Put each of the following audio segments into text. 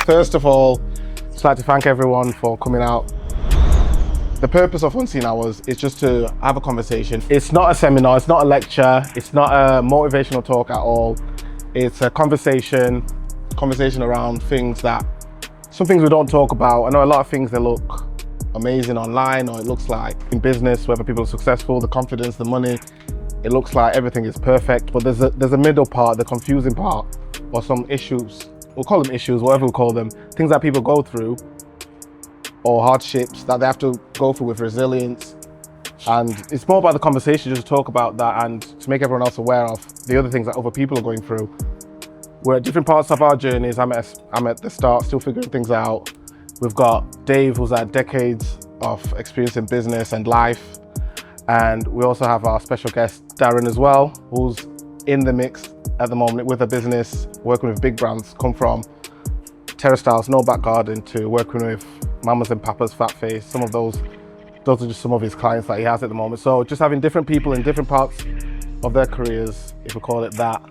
First of all, I'd like to thank everyone for coming out. The purpose of Unseen Hours is just to have a conversation. It's not a seminar, it's not a lecture, it's not a motivational talk at all. It's a conversation around some things we don't talk about. I know a lot of things that look amazing online, or it looks like in business, whether people are successful, the confidence, the money, it looks like everything is perfect, but there's a middle part, the confusing part, or some issues, we'll call them issues, whatever we call them, things that people go through, or hardships that they have to go through with resilience. And it's more about the conversation, just to talk about that and to make everyone else aware of the other things that other people are going through. We're at different parts of our journeys. I'm at the start, still figuring things out. We've got Dave, who's had decades of experience in business and life. And we also have our special guest, Darren, as well, who's in the mix at the moment with a business, working with big brands, come from Terrace Styles, No Back Garden, to working with Mamas and Papas, Fat Face. Some of those are just some of his clients that he has at the moment. So just having different people in different parts of their careers, if we call it that,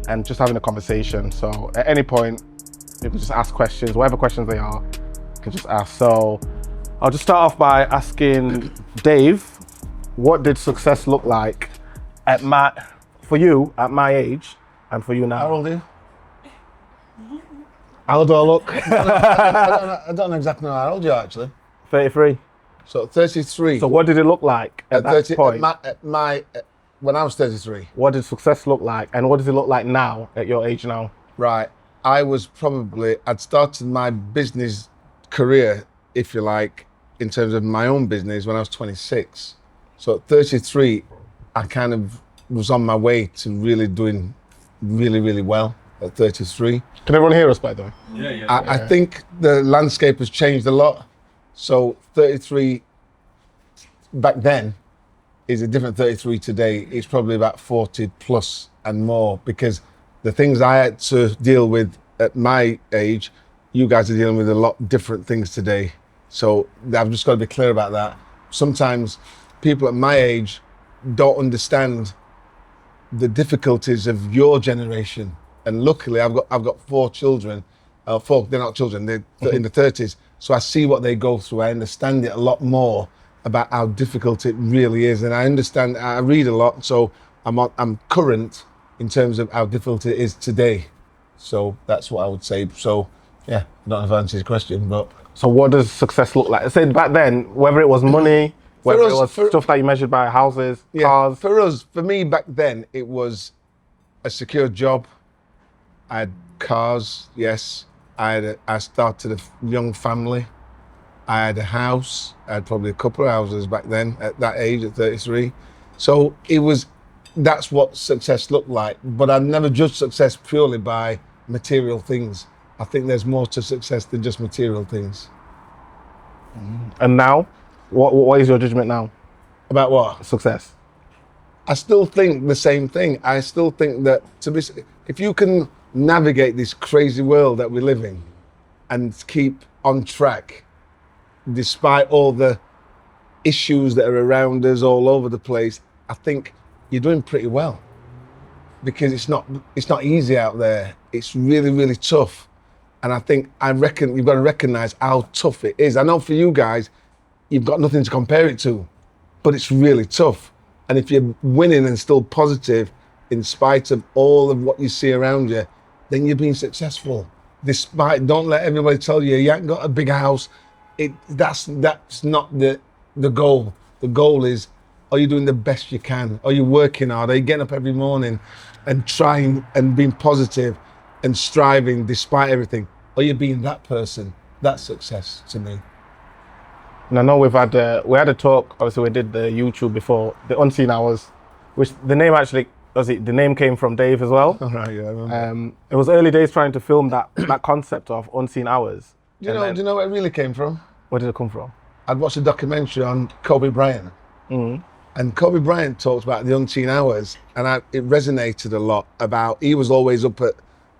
and just having a conversation. So at any point, you can just ask questions, whatever questions they are, you can just ask. So I'll just start off by asking Dave, what did success look like for you at my age and for you now? How old are you? How old do I look? I don't know exactly how old you are, actually. 33. So 33. So what did it look like at that 30, point? When I was 33. What did success look like, and what does it look like now at your age now? Right. I'd started my business career, if you like, in terms of my own business when I was 26. So at 33, I kind of was on my way to really doing really, really well at 33. Can everyone hear us, by the way? Yeah. I think the landscape has changed a lot. So 33 back then is a different 33 today. It's probably about 40 plus and more, because the things I had to deal with at my age, you guys are dealing with a lot different things today. So I've just got to be clear about that. Sometimes people at my age don't understand the difficulties of your generation. And luckily I've got 4 children. They're not children, they're in the 30s. So I see what they go through. I understand it a lot more about how difficult it really is. And I read a lot, so I'm current in terms of how difficult it is today. So that's what I would say. So yeah, I don't know if I answered your question, but. So what does success look like? I said back then, whether it was money, whether it was stuff that you measured by houses, cars. For me back then, it was a secure job. I had cars, yes. I started a young family. I had a house. I had probably a couple of houses back then at that age, at 33. So that's what success looked like. But I've never judged success purely by material things. I think there's more to success than just material things. And now, what is your judgment now? About what? Success. I still think the same thing. I still think that if you can navigate this crazy world that we live in and keep on track, despite all the issues that are around us all over the place, I think you're doing pretty well. Because it's not easy out there. It's really, really tough. And I reckon you've got to recognize how tough it is. I know for you guys, you've got nothing to compare it to, but it's really tough. And if you're winning and still positive, in spite of all of what you see around you, then you're being successful. Don't let everybody tell you you ain't got a big house. That's not the goal. The goal is, are you doing the best you can? Are you working hard? Are you getting up every morning and trying and being positive and striving despite everything? Are you being that person? That's success to me. And I know we had a talk, obviously we did the YouTube before, the Unseen Hours, which the name came from Dave as well. All right, yeah, I remember. It was early days trying to film that concept of Unseen Hours. Do you know where it really came from? Where did it come from? I'd watched a documentary on Kobe Bryant. Mm-hmm. And Kobe Bryant talks about the unseen hours, and it resonated a lot about, he was always up at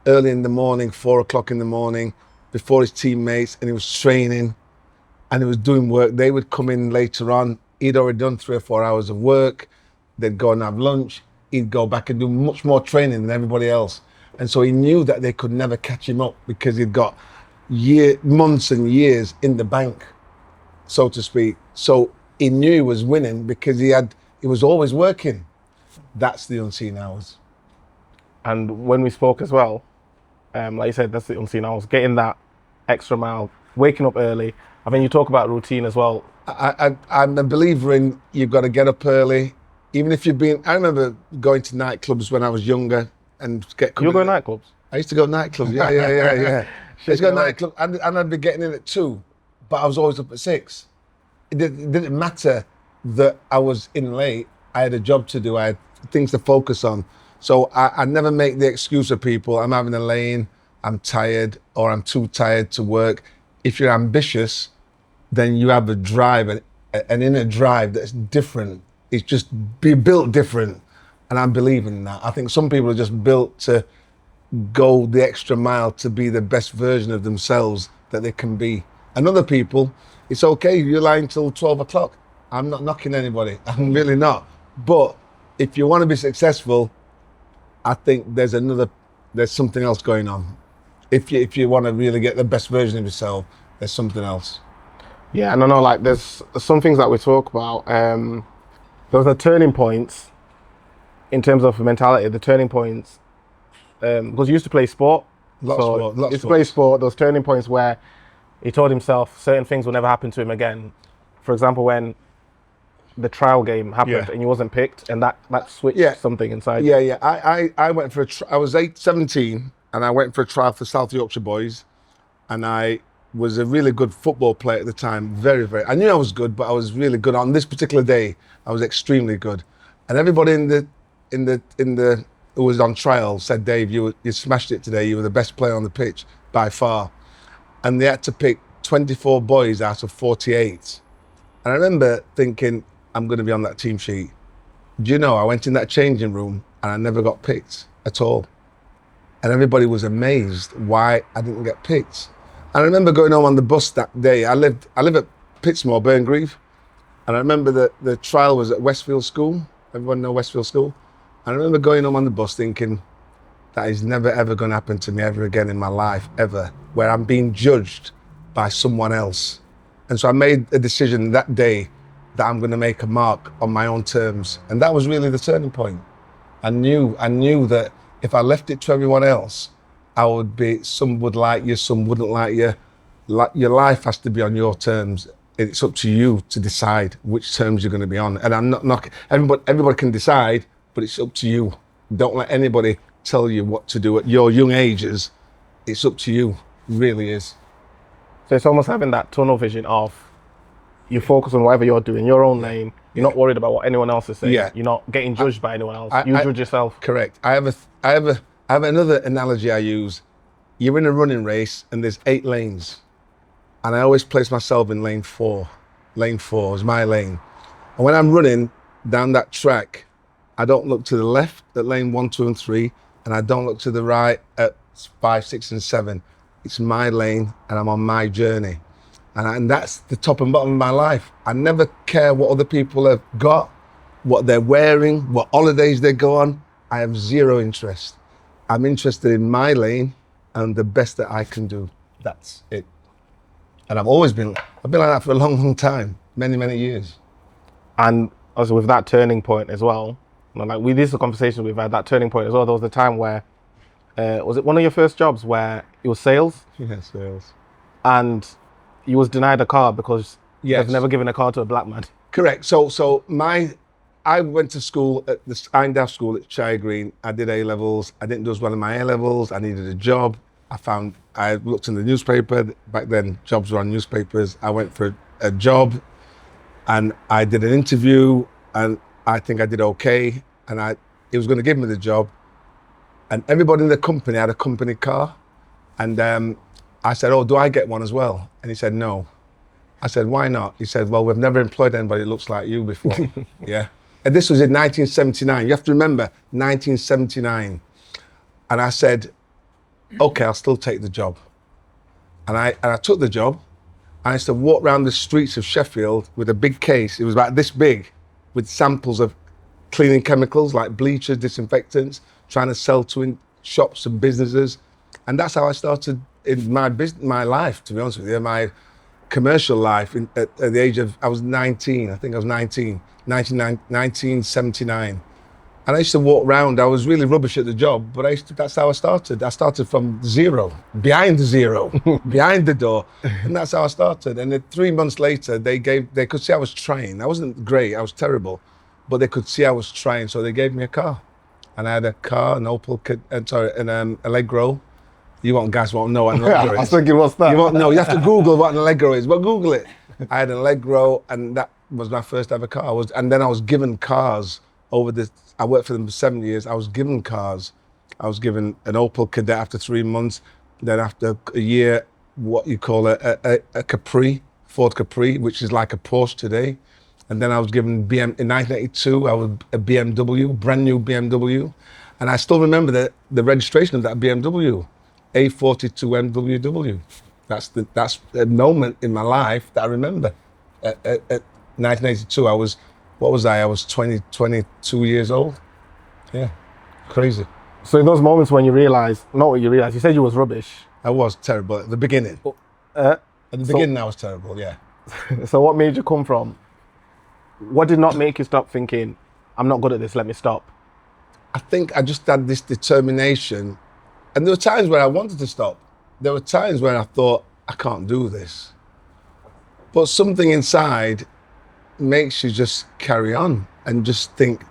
early in the morning, 4 o'clock in the morning, before his teammates, and he was training and he was doing work. They would come in later on. He'd already done 3 or 4 hours of work. They'd go and have lunch. He'd go back and do much more training than everybody else. And so he knew that they could never catch him up because he'd got months and years in the bank, so to speak. So he knew he was winning because he was always working. That's the unseen hours. And when we spoke as well, like you said, that's the unseen hours, getting that extra mile, waking up early. I mean, you talk about routine as well. I'm a believer in you've got to get up early, even if you've been. I remember going to nightclubs when I was younger and You were going nightclubs? I used to go nightclubs. Yeah. I used to go nightclub, and I'd be getting in at 2, but I was always up at 6. It didn't matter that I was in late. I had a job to do. I had things to focus on. So I never make the excuse of people. I'm having a lane. I'm tired, or I'm too tired to work. If you're ambitious, then you have a drive, an inner drive that's different. It's just be built different. And I believe in that. I think some people are just built to go the extra mile to be the best version of themselves that they can be. And other people, it's okay, you're lying till 12 o'clock. I'm not knocking anybody, I'm really not. But if you want to be successful, I think there's something else going on. If you want to really get the best version of yourself, there's something else. Yeah, and I know, like, there's some things that we talk about. Those are turning points in terms of mentality. The turning points, because he used to play sport. Lots of sport. Used to play sport. Those turning points where he told himself certain things will never happen to him again. For example, when the trial game happened and he wasn't picked, and that switched something inside. Yeah. I went for I was 17, and I went for a trial for South Yorkshire Boys, and I was a really good football player at the time. Very, very. I knew I was good, but I was really good. On this particular day, I was extremely good, and everybody in the who was on trial said, "Dave, you smashed it today. You were the best player on the pitch by far." And they had to pick 24 boys out of 48. And I remember thinking, I'm going to be on that team sheet. Do you know, I went in that changing room and I never got picked at all. And everybody was amazed why I didn't get picked. And I remember going home on the bus that day. I live at Pittsmore, Burngreave. And I remember that the trial was at Westfield School. Everyone know Westfield School? And I remember going home on the bus thinking, that is never ever going to happen to me ever again in my life, ever, where I'm being judged by someone else. And so I made a decision that day that I'm going to make a mark on my own terms. And that was really the turning point. I knew that if I left it to everyone else, some would like you, some wouldn't like you. Your life has to be on your terms. It's up to you to decide which terms you're going to be on. And I'm not everybody can decide, but it's up to you. Don't let anybody tell you what to do at your young ages. It's up to you, it really is. So it's almost having that tunnel vision of you focus on whatever you're doing, your own lane. You're not worried about what anyone else is saying. You're not getting judged by anyone else. You judge yourself. Correct. I have another analogy I use. You're in a running race and there's 8 lanes, and I always place myself in lane 4. Lane 4 is my lane, and when I'm running down that track, I don't look to the left at lane 1, 2, and 3, and I don't look to the right at 5, 6, and 7. It's my lane, and I'm on my journey. And that's the top and bottom of my life. I never care what other people have got, what they're wearing, what holidays they go on. I have zero interest. I'm interested in my lane and the best that I can do. That's it. And I've been like that for a long, long time, many, many years. And also with that turning point as well, this is a conversation we've had, that turning point as well. There was a time where, was it one of your first jobs where it was sales? Yeah, sales. And you was denied a car because you've never given a car to a black man. Correct. I went to school at the Eindow School at Shire Green. I did A-levels. I didn't do as well in my A-levels. I needed a job. I looked in the newspaper. Back then, jobs were on newspapers. I went for a job and I did an interview, and I think I did okay. And he was going to give me the job. And everybody in the company had a company car. And I said, "Oh, do I get one as well?" And he said, "No." I said, "Why not?" He said, "Well, we've never employed anybody that looks like you before." Yeah. And this was in 1979. You have to remember, 1979. And I said, "Okay, I'll still take the job." And I took the job, and I used to walk around the streets of Sheffield with a big case. It was about this big, with samples of cleaning chemicals like bleachers, disinfectants, trying to sell to shops and businesses. And that's how I started in my life, to be honest with you, my commercial life at the age of, I was 19, I think I was 1979. And I used to walk around, I was really rubbish at the job, but that's how I started. I started from zero, behind the zero, behind the door. And that's how I started. And then 3 months later, they could see I was trying. I wasn't great, I was terrible, but they could see I was trying. So they gave me a car. And I had a car, an Opel, an Allegro. You guys won't know what an Allegro is. I was thinking, what's that? You won't know, you have to Google what an Allegro is, but Google it. I had an Allegro, and that was my first ever car. And then I was given cars I worked for them for 7 years. I was given cars. I was given an Opel Kadett after 3 months. Then after a year, what you call a Capri, Ford Capri, which is like a Porsche today. And then I was given in 1982, I was a BMW, brand new BMW. And I still remember the registration of that BMW, A42 MWW. That's a moment in my life that I remember. At 1982, I was 22 years old. Yeah, crazy. So in those moments when you realize, not what you realize, you said you was rubbish. I was terrible at the beginning. At the beginning, I was terrible, yeah. So what made you come from? What did not make you stop thinking, I'm not good at this, let me stop? I think I just had this determination. And there were times where I wanted to stop. There were times when I thought, I can't do this. But something inside makes you just carry on and just think,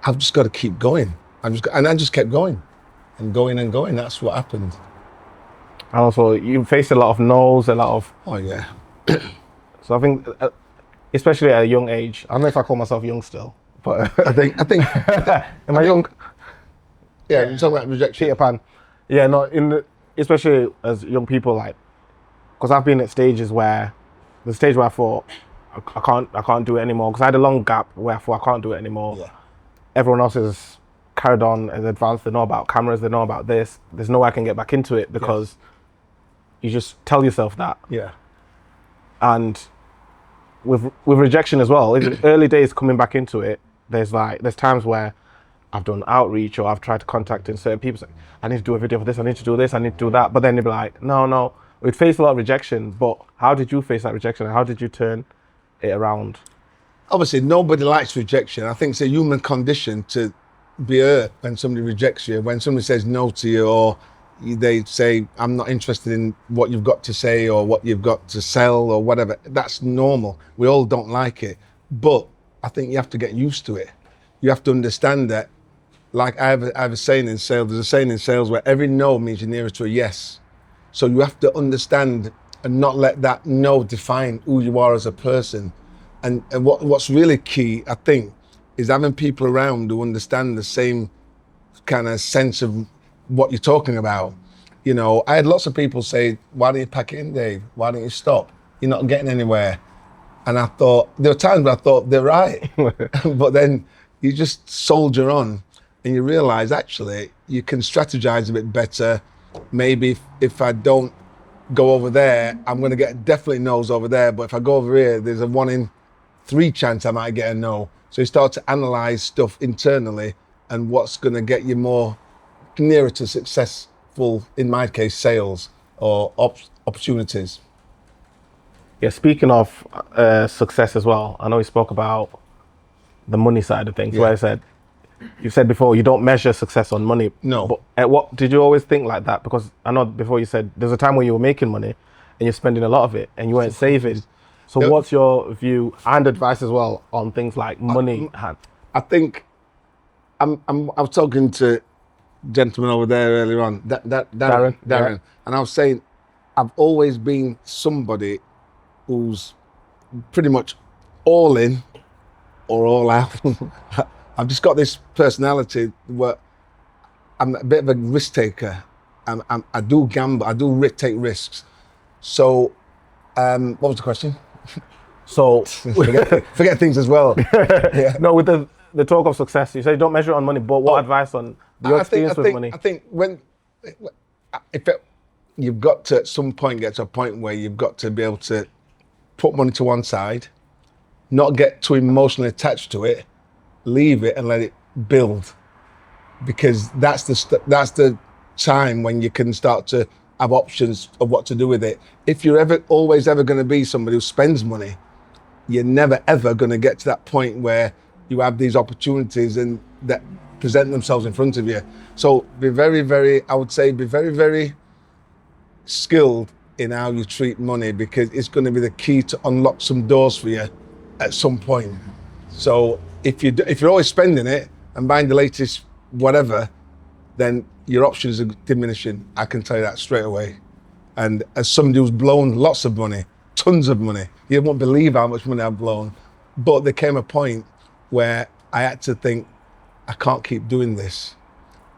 I've just got to keep going. And I just kept going and going and going. That's what happened. And also, you faced a lot of no's, a lot of... Oh, yeah. So I think, especially at a young age, I don't know if I call myself young still, but... I think... Am I young? Yeah, you're talking about rejection. Peter Pan. Yeah, no, especially as young people, like, because I've been at stages where, the stage where I thought, I can't do it anymore, because I had a long gap where I thought I can't do it anymore. Yeah. Everyone else is carried on and advanced. They know about cameras, they know about this. There's no way I can get back into it, because you just tell yourself that. Yeah. And with rejection as well, in early days coming back into it, there's times where I've done outreach or I've tried to contact certain people, say, I need to do a video for this, I need to do this, I need to do that. But then they'd be like, no. We'd face a lot of rejection, but how did you face that rejection? And how did you turn it around? Obviously, nobody likes rejection. I think it's a human condition to be hurt when somebody rejects you, when somebody says no to you, or they say, I'm not interested in what you've got to say or what you've got to sell or whatever. That's normal. We all don't like it. But I think you have to get used to it. You have to understand that, like I have a saying in sales, there's a saying in sales where every no means you're nearer to a yes. So you have to understand and not let that no define who you are as a person. And what's really key, I think, is having people around who understand the same kind of sense of what you're talking about. You know, I had lots of people say, why don't you pack it in, Dave? Why don't you stop? You're not getting anywhere. And I thought, there were times where I thought they're right. But then you just soldier on and you realize actually you can strategize a bit better. Maybe if I don't go over there, I'm going to get definitely no's over there. But if I go over here, there's a 1 in 3 chance I might get a no. So you start to analyze stuff internally and what's going to get you more nearer to successful, in my case, sales or opportunities. Yeah, speaking of success as well, I know you spoke about the money side of things, where you said before, you don't measure success on money. No. But at what did you always think like that? Because I know before you said there's a time when you were making money and you're spending a lot of it and you weren't saving. So what's your view and advice as well on things like money? I think I was talking to a gentleman over there earlier on, Darren. Yeah. And I was saying, I've always been somebody who's pretty much all in or all out. I've just got this personality where I'm a bit of a risk taker. I do gamble, I do take risks. So, what was the question? So forget things as well. Yeah. No, with the talk of success, you say don't measure it on money, but what advice on your experience with money? I think you've got to at some point get to a point where you've got to be able to put money to one side, not get too emotionally attached to it, leave it and let it build, because that's the time when you can start to have options of what to do with it. If you're always ever going to be somebody who spends money, you're never ever going to get to that point where you have these opportunities and that present themselves in front of you. So be very, very, I would say, be very, very skilled in how you treat money, because it's going to be the key to unlock some doors for you at some point. So if you're always spending it and buying the latest whatever, then your options are diminishing. I can tell you that straight away. And as somebody who's blown lots of money, tons of money, you won't believe how much money I've blown. But there came a point where I had to think, I can't keep doing this.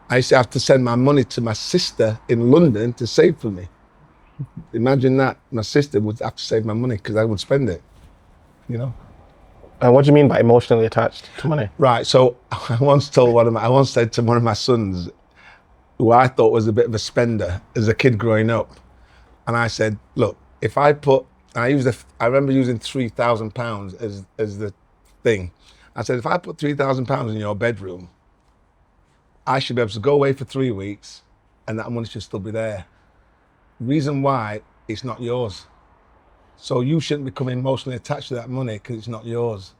I used to have to send my money to my sister in London to save for me. Imagine that. My sister would have to save my money because I would spend it, you know? And what do you mean by emotionally attached to money? Right, so I once said to one of my sons, who I thought was a bit of a spender as a kid growing up, and I said, look, if I remember using £3,000 as the thing. I said, if I put £3,000 in your bedroom, I should be able to go away for 3 weeks and that money should still be there. Reason why, it's not yours. So you shouldn't become emotionally attached to that money because it's not yours.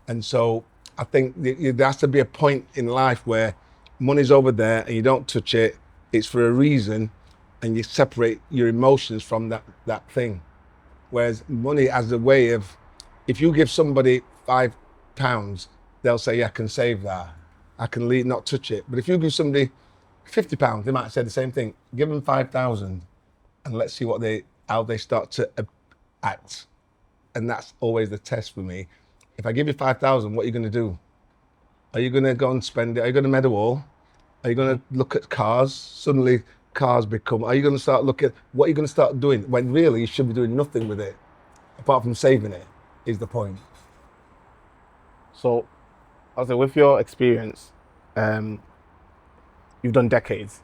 And so I think there has to be a point in life where money's over there and you don't touch it, it's for a reason, and you separate your emotions from that thing. Whereas money has a way of, if you give somebody £5, they'll say, yeah, I can save that. I can not touch it. But if you give somebody £50, they might say the same thing. Give them 5,000 and let's see how they start to act. And that's always the test for me. If I give you 5,000, what are you going to do? Are you going to go and spend it? Are you going to meddle all? Are you going to look at cars? Suddenly cars are you going to start looking at, what are you going to start doing? When really you should be doing nothing with it, apart from saving it, is the point. So, also with your experience, you've done decades.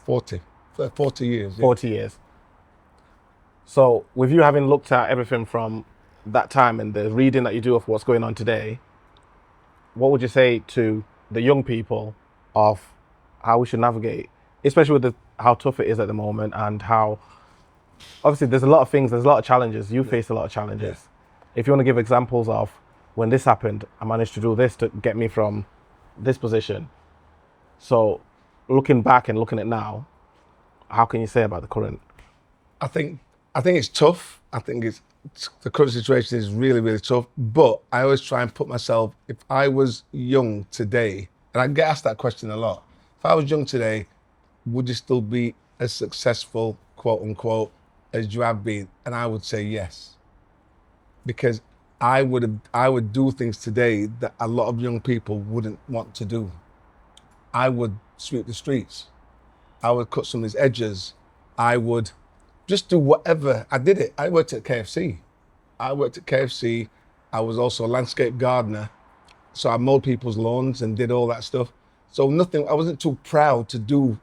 40 years. 40 years. So with you having looked at everything from that time and the reading that you do of what's going on today, what would you say to the young people of how we should navigate, especially with how tough it is at the moment, and how obviously there's a lot of things, there's a lot of challenges. You face a lot of challenges. If you want to give examples of when this happened, I managed to do this to get me from this position. So looking back and looking at now, how can you say about the current? I think it's tough. I think the current situation is really, really tough. But I always try and put myself, if I was young today, and I get asked that question a lot. If I was young today, would you still be as successful, quote unquote, as you have been? And I would say yes. Because I would do things today that a lot of young people wouldn't want to do. I would sweep the streets. I would cut some of these edges. I would just do whatever. I did it. I worked at KFC. I was also a landscape gardener. So I mowed people's lawns and did all that stuff. So I wasn't too proud to do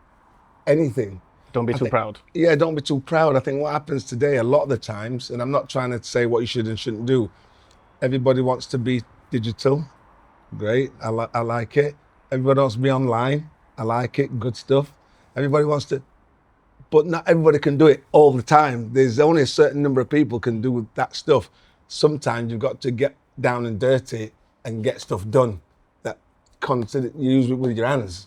anything. Don't be too proud. Yeah, don't be too proud. I think what happens today a lot of the times, and I'm not trying to say what you should and shouldn't do, everybody wants to be digital. Great, I like it. Everybody wants to be online. I like it, good stuff. Everybody wants to, but not everybody can do it all the time. There's only a certain number of people can do that stuff. Sometimes you've got to get down and dirty and get stuff done that you use it with your hands.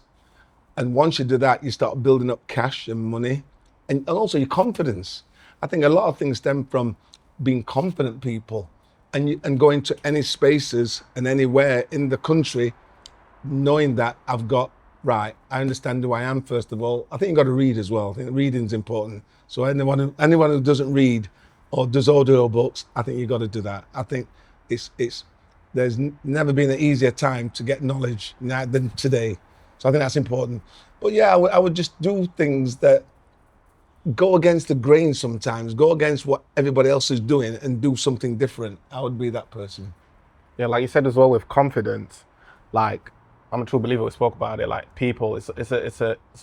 And once you do that, you start building up cash and money and also your confidence. I think a lot of things stem from being confident people and going to any spaces and anywhere in the country, knowing that I understand who I am, first of all. I think you've got to read as well. I think reading's important. So anyone who doesn't read or does audio books, I think you've got to do that. I think there's never been an easier time to get knowledge than today. So I think that's important. But yeah, I would just do things that go against the grain sometimes, go against what everybody else is doing and do something different. I would be that person. Yeah, like you said as well with confidence, like I'm a true believer, we spoke about it, like people, it's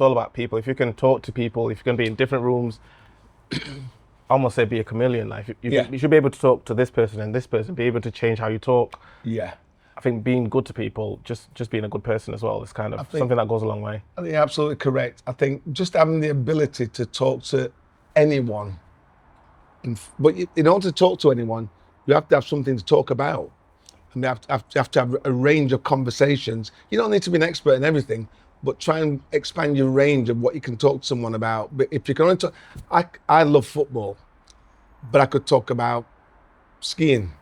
all about people. If you can talk to people, if you can be in different rooms, I almost say be a chameleon. Like you should be able to talk to this person and this person, be able to change how you talk. Yeah. I think being good to people, just being a good person as well, is kind of think- something that goes a long way. I think you're absolutely correct. I think just having the ability to talk to anyone, but in order to talk to anyone, you have to have something to talk about. And you have to have a range of conversations. You don't need to be an expert in everything, but try and expand your range of what you can talk to someone about. But if you can only talk, I love football, but I could talk about skiing.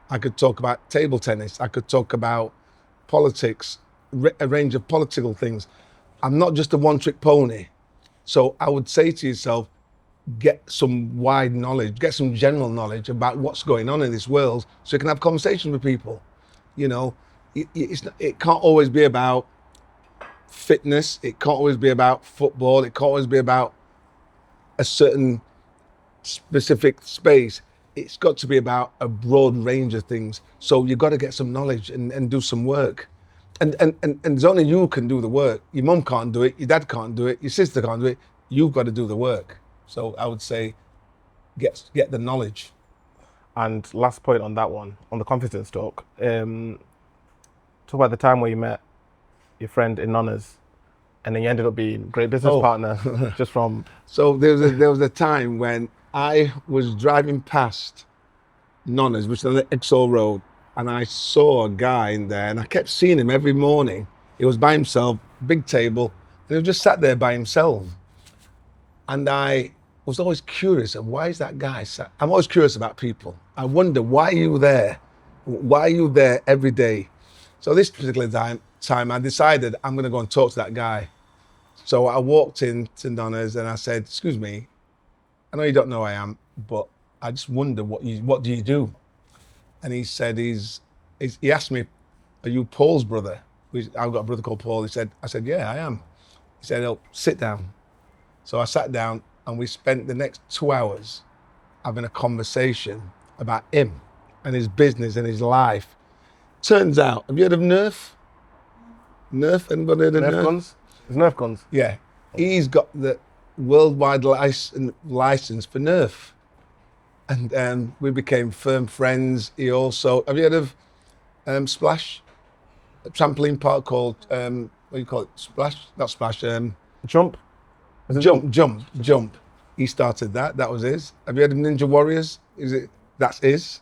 I could talk about table tennis. I could talk about politics, a range of political things. I'm not just a one-trick pony. So I would say to yourself, get some wide knowledge, get some general knowledge about what's going on in this world so you can have conversations with people. You know, it can't always be about fitness. It can't always be about football. It can't always be about a certain specific space. It's got to be about a broad range of things. So you've got to get some knowledge and do some work. And there's only you who can do the work. Your mum can't do it. Your dad can't do it. Your sister can't do it. You've got to do the work. So I would say, get the knowledge. And last point on that one, on the confidence talk, talk about the time where you met your friend in Nonna's, and then you ended up being a great business partner just from... So there was a time when I was driving past Nonna's, which is on the Exall Road, and I saw a guy in there, and I kept seeing him every morning. He was by himself, big table, and he was just sat there by himself. And I was always curious of why is that guy sat? I'm always curious about people. I wonder, why are you there? Why are you there every day? So this particular time I decided I'm going to go and talk to that guy. So I walked into Nonna's and I said, excuse me, I know you don't know who I am, but I just wonder what do you do? And he said, he asked me, are you Paul's brother? I've got a brother called Paul. I said, yeah, I am. He said, oh, sit down. So I sat down and we spent the next 2 hours having a conversation about him and his business and his life. Turns out, have you heard of Nerf? Nerf? Anybody heard of Nerf? Nerf guns? There's Nerf guns. Yeah. He's got the worldwide license for Nerf. And we became firm friends. He also, have you heard of Splash? A trampoline park called, what do you call it? Splash? Not Splash. Jump? Jump. He started that. That was his. Have you heard of Ninja Warriors? That's his,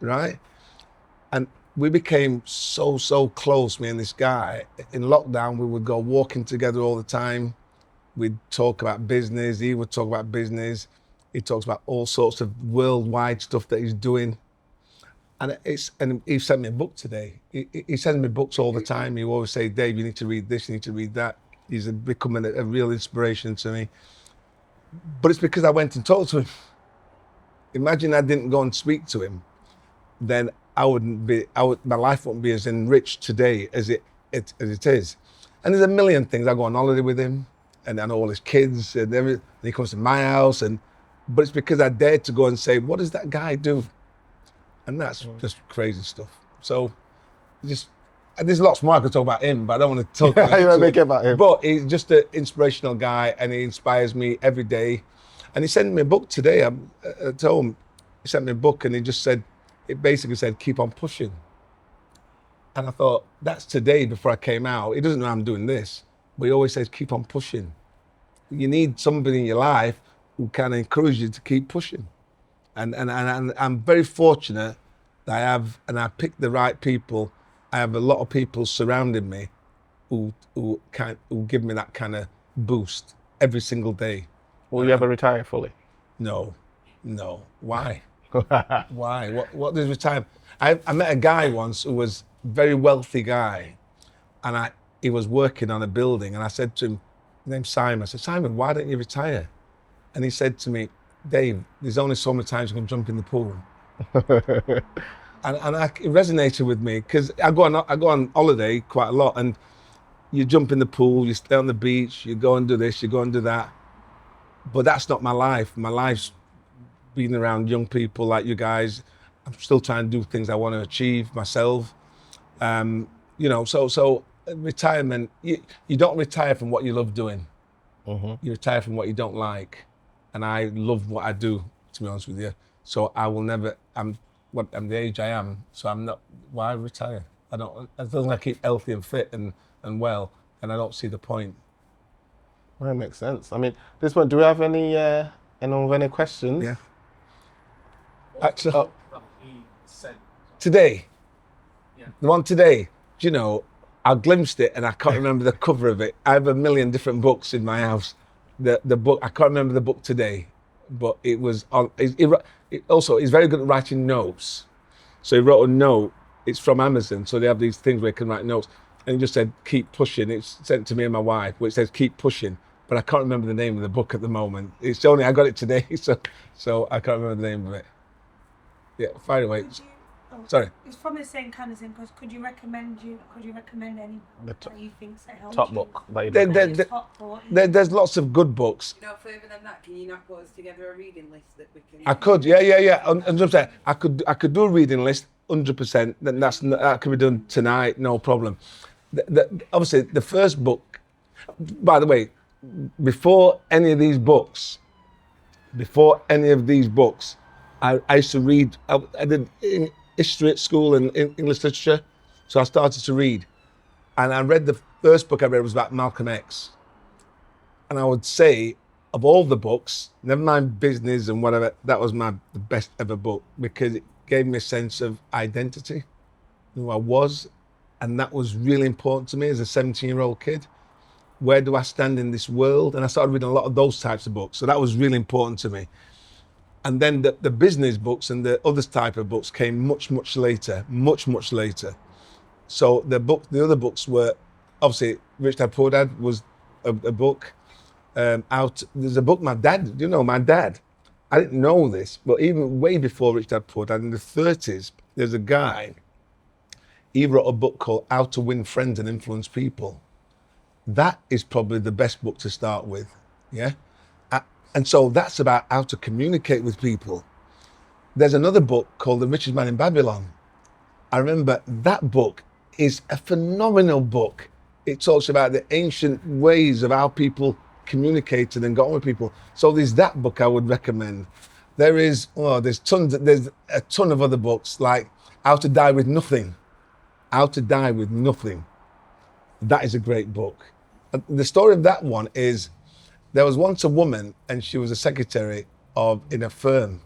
right? And we became so close, me and this guy. In lockdown, we would go walking together all the time. We'd talk about business. He would talk about business. He talks about all sorts of worldwide stuff that he's doing. And he sent me a book today. He sends me books all the time. He always say, Dave, you need to read this, you need to read that. He's becoming a real inspiration to me. But it's because I went and talked to him. Imagine I didn't go and speak to him, then my life wouldn't be as enriched today as it is. And there's a million things. I go on holiday with him, and I know all his kids, and he comes to my house, but it's because I dared to go and say, what does that guy do? And that's just crazy stuff. So there's lots more I could talk about him, but I don't want to talk about him. But he's just an inspirational guy, and he inspires me every day. And he sent me a book today. At home, he sent me a book, and it basically said, keep on pushing. And I thought, that's today before I came out. He doesn't know I'm doing this, but he always says, keep on pushing. You need somebody in your life who can encourage you to keep pushing. And I'm very fortunate that I picked the right people. I have a lot of people surrounding me who give me that kind of boost every single day. Will you ever retire fully? No. Why? Why? What does retirement? I met a guy once who was a very wealthy guy, and he was working on a building, and I said to him, his name's Simon. I said, Simon, why don't you retire? And he said to me, Dave, there's only so many times you can jump in the pool. and it resonated with me because I go on holiday quite a lot, and you jump in the pool, you stay on the beach, you go and do this, you go and do that. But that's not my life. My life's being around young people like you guys. I'm still trying to do things I want to achieve myself. So retirement, you don't retire from what you love doing. You retire from what you don't like. And I love what I do, to be honest with you. So I will never, I'm the age I am, so I'm not, why retire? I don't, as long as I keep healthy and fit and well, and I don't see the point. Well, that makes sense. I mean, this one, do we have anyone with any questions? Yeah. Actually, Oh, today, the one today, do you know, I glimpsed it and I can't remember the cover of it. I have a million different books in my house. The book, I can't remember the book today, but it was on. Also, he's very good at writing notes. So he wrote a note. It's from Amazon, so they have these things where you can write notes. And he just said, "Keep pushing." It's sent to me and my wife, which says, "Keep pushing." But I can't remember the name of the book at the moment. It's only I got it today, so I can't remember the name of it. Yeah, fire away. Sorry. It's from the same kind of thing. Because could you recommend any that you think helps top you? book that you Top book. There's lots of good books. You know, further than that, can you not put us together a reading list that we can? I could, yeah. 100%. I could do a reading list, 100%. Then that can be done tonight, no problem. Obviously, the first book. By the way, before any of these books, I used to read. I did history at school and English literature, so I started to read, and I read the first book I read was about Malcolm X, and I would say of all the books, never mind business and whatever, that was the best ever book because it gave me a sense of identity, who I was, and that was really important to me as a 17-year-old kid. Where do I stand in this world? And I started reading a lot of those types of books, so that was really important to me. And then the business books and the other type of books came much later. So the other books were, obviously, Rich Dad Poor Dad was a book. There's a book my dad, my dad, I didn't know this, but even way before Rich Dad Poor Dad, in the 30s, there's a guy, he wrote a book called How to Win Friends and Influence People. That is probably the best book to start with, yeah? And so that's about how to communicate with people. There's another book called The Richest Man in Babylon. I remember that book is a phenomenal book. It talks about the ancient ways of how people communicated and got on with people. So there's that book I would recommend. There's a ton of other books like How to Die with Nothing. How to Die with Nothing. That is a great book. The story of that one is, there was once a woman and she was a secretary in a firm,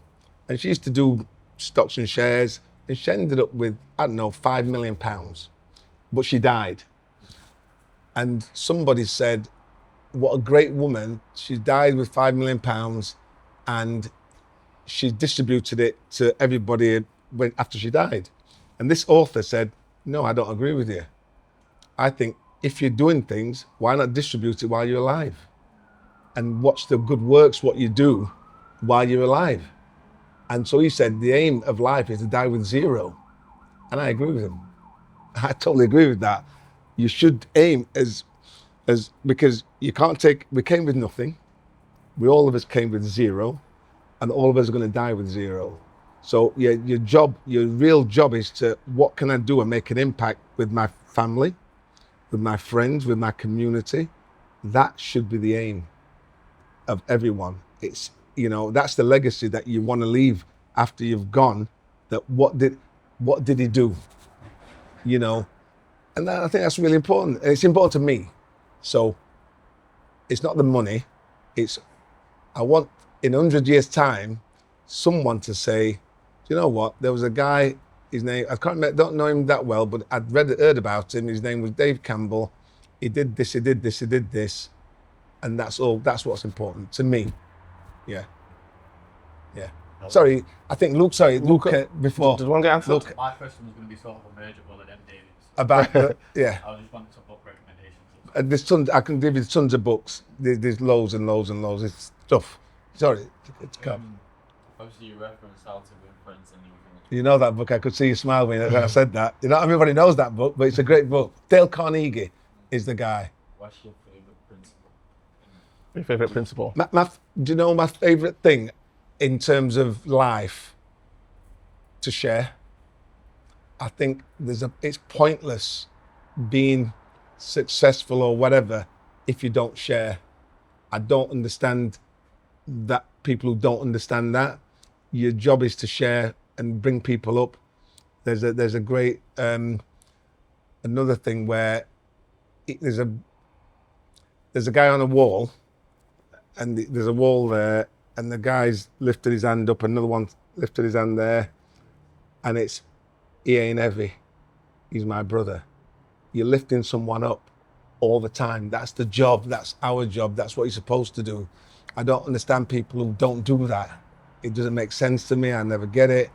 and she used to do stocks and shares, and she ended up with, I don't know, £5 million, but she died. And somebody said, what a great woman, she died with £5 million and she distributed it to everybody after she died. And this author said, no, I don't agree with you. I think if you're doing things, why not distribute it while you're alive? And watch the good works, what you do while you're alive. And so he said, the aim of life is to die with zero. And I agree with him. I totally agree with that. You should aim because you can't we came with nothing. All of us came with zero, and all of us are going to die with zero. So your real job is to, what can I do and make an impact with my family, with my friends, with my community? That should be the aim of everyone. It's, that's the legacy that you want to leave after you've gone. That what did he do? And I think that's really important. And it's important to me. So it's not the money. I want in 100 years' time, someone to say, you know what? There was a guy, his name, don't know him that well, but I'd heard about him. His name was Dave Campbell. He did this, he did this, he did this. And that's all. That's what's important to me. Yeah. Sorry, I think Luke. Before. Did one get answered? My question was going to be sort of a merge of all of them, David. About yeah. I just wanted some book recommendations. There's tons. I can give you tons of books. There's loads and loads and loads. It's stuff. Sorry, it's come. Obviously, you referenced How to Win Friends and Influence. You know that book. I could see you smile when I said that. Everybody knows that book, but it's a great book. Dale Carnegie is the guy. What's your favourite principle? Your favourite principle? Do you know my favourite thing in terms of life to share? I think it's pointless being successful or whatever if you don't share. I don't understand that people who don't understand that. Your job is to share and bring people up. There's a great another thing where there's a guy on a wall, and there's a wall there, and the guy's lifted his hand up, another one lifted his hand there, and he ain't heavy. He's my brother. You're lifting someone up all the time. That's the job. That's our job. That's what you're supposed to do. I don't understand people who don't do that. It doesn't make sense to me. I never get it.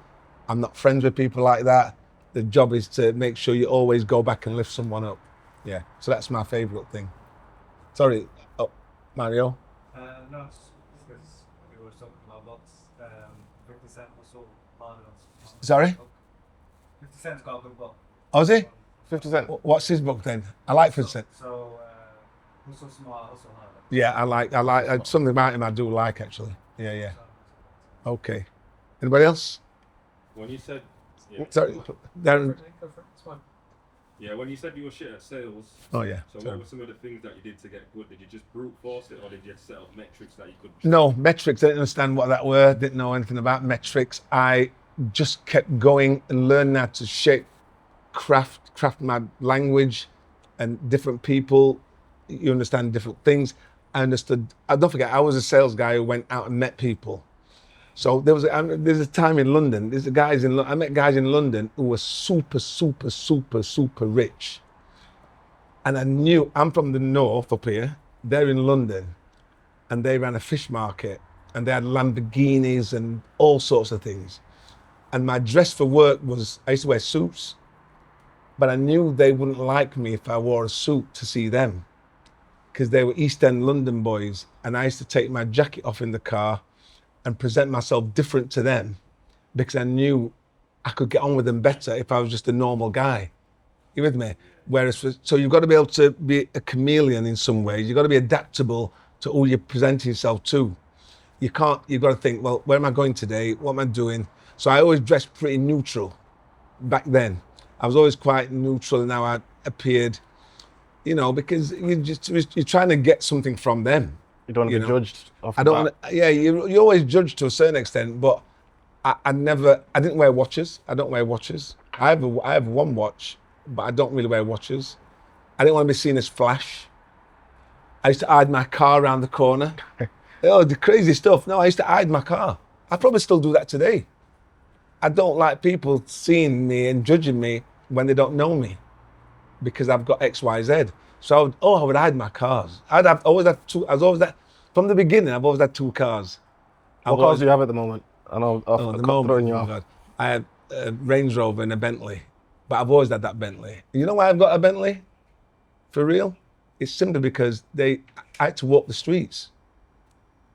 I'm not friends with people like that. The job is to make sure you always go back and lift someone up. Yeah. So that's my favorite thing. Sorry. Oh, Mario. No, it's because we were talking about lots. 50 Cent was so hard on. Sorry? 50 Cent's got a good book. Oh, is he? 50 Cent. What's his book then? I like 50 Cent. So, who's so smart, also hard. Yeah, I like something about him I do like actually. Yeah. Okay. Anybody else? When you said, yeah, Sorry, Darren. Go for it, it's fine. yeah, when you said you were shit at sales, Oh yeah. so Sorry. what were some of the things that you did to get good? Did you just brute force it, or did you set up metrics that you could? No, metrics. I didn't understand what that were. Didn't know anything about metrics. I just kept going and learning how to shape, craft my language, and different people. You understand different things. I understood. Don't forget, I was a sales guy who went out and met people. So there's a time in London. I met guys in London who were super rich, and I knew I'm from the north up here. They're in London, and they ran a fish market, and they had Lamborghinis and all sorts of things. And my dress for work was, I used to wear suits, but I knew they wouldn't like me if I wore a suit to see them, because they were East End London boys, and I used to take my jacket off in the car and present myself different to them, because I knew I could get on with them better if I was just a normal guy. You with me? So you've got to be able to be a chameleon in some ways. You've got to be adaptable to who you're presenting yourself to. You've got to think, well, where am I going today? What am I doing? So I always dressed pretty neutral back then. I was always quite neutral in how I appeared, because you're trying to get something from them. You don't want to be judged off I don't. You always judge to a certain extent, but I didn't wear watches. I don't wear watches. I have one watch, but I don't really wear watches. I didn't want to be seen as flash. I used to hide my car around the corner. The crazy stuff. No, I used to hide my car. I probably still do that today. I don't like people seeing me and judging me when they don't know me, because I've got X, Y, Z. So I would hide my cars. Always had two. From the beginning. I've always had two cars. What cars do you have at the moment? I know I'm throwing you off. God. I have a Range Rover and a Bentley, but I've always had that Bentley. You know why I've got a Bentley? For real? It's simply because I had to walk the streets,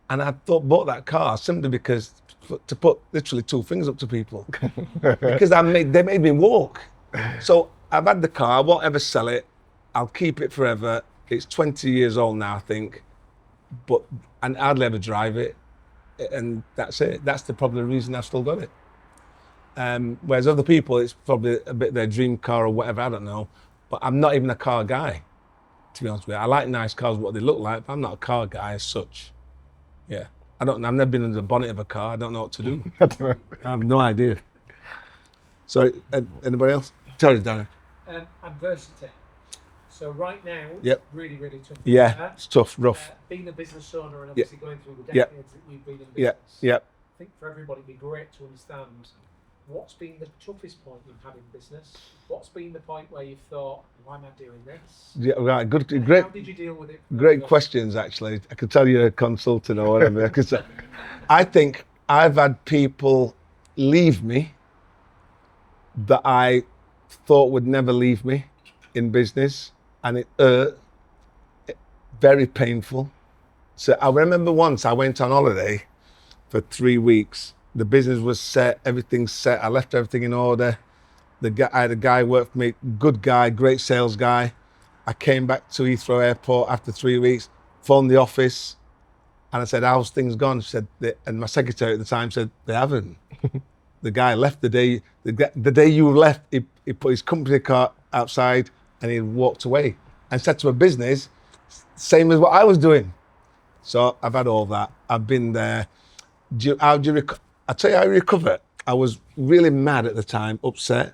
and I bought that car simply because to put literally two fingers up to people, because they made me walk. So I've had the car. I won't ever sell it. I'll keep it forever. It's 20 years old now, I think, and I'd never drive it, and that's it. That's probably the reason I've still got it. Whereas other people, it's probably a bit their dream car or whatever, I don't know. But I'm not even a car guy, to be honest with you. I like nice cars, what they look like, but I'm not a car guy as such. Yeah, I've never been under the bonnet of a car. I don't know what to do. I have no idea. Sorry, anybody else? Sorry, Darren. Adversity. So right now, Yep. really, really tough. Yeah, it's tough, rough. Being a business owner and obviously going through the Yep. decades that you've been in business. Yeah. I think for everybody, it'd be great to understand what's been the toughest point you've had in business. What's been the point where you've thought, "Why am I doing this?" Yeah, right. Good, And great. How did you deal with it? Great questions, actually. I could tell you're a consultant or whatever. Because I think I've had people leave me that I thought would never leave me in business, and it hurt. Very painful. So I remember once I went on holiday for 3 weeks. The business was set, everything's set. I left everything in order. I had a guy work for me, good guy, great sales guy. I came back to Heathrow Airport after 3 weeks, phoned the office, and I said, "How's things gone?" She said, and my secretary at the time said, "They haven't." The guy left the day you left. He put his company car outside and he walked away and said to a business, same as what I was doing. So I've had all that. I've been there. I'll tell you how I recovered. I was really mad at the time, upset.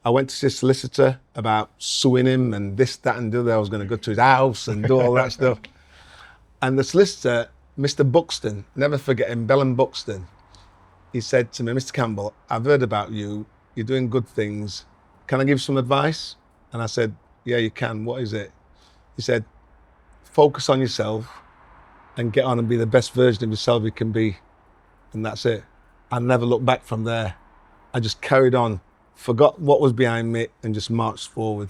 I went to see a solicitor about suing him and this, that, and the other. I was going to go to his house and do all that stuff. And the solicitor, Mr. Buxton, never forget him, Bellum Buxton, he said to me, Mr. Campbell, I've heard about you. You're doing good things. Can I give you some advice? And I said, yeah, you can. What is it? He said, focus on yourself and get on and be the best version of yourself you can be. And that's it. I never looked back from there. I just carried on, forgot what was behind me and just marched forward.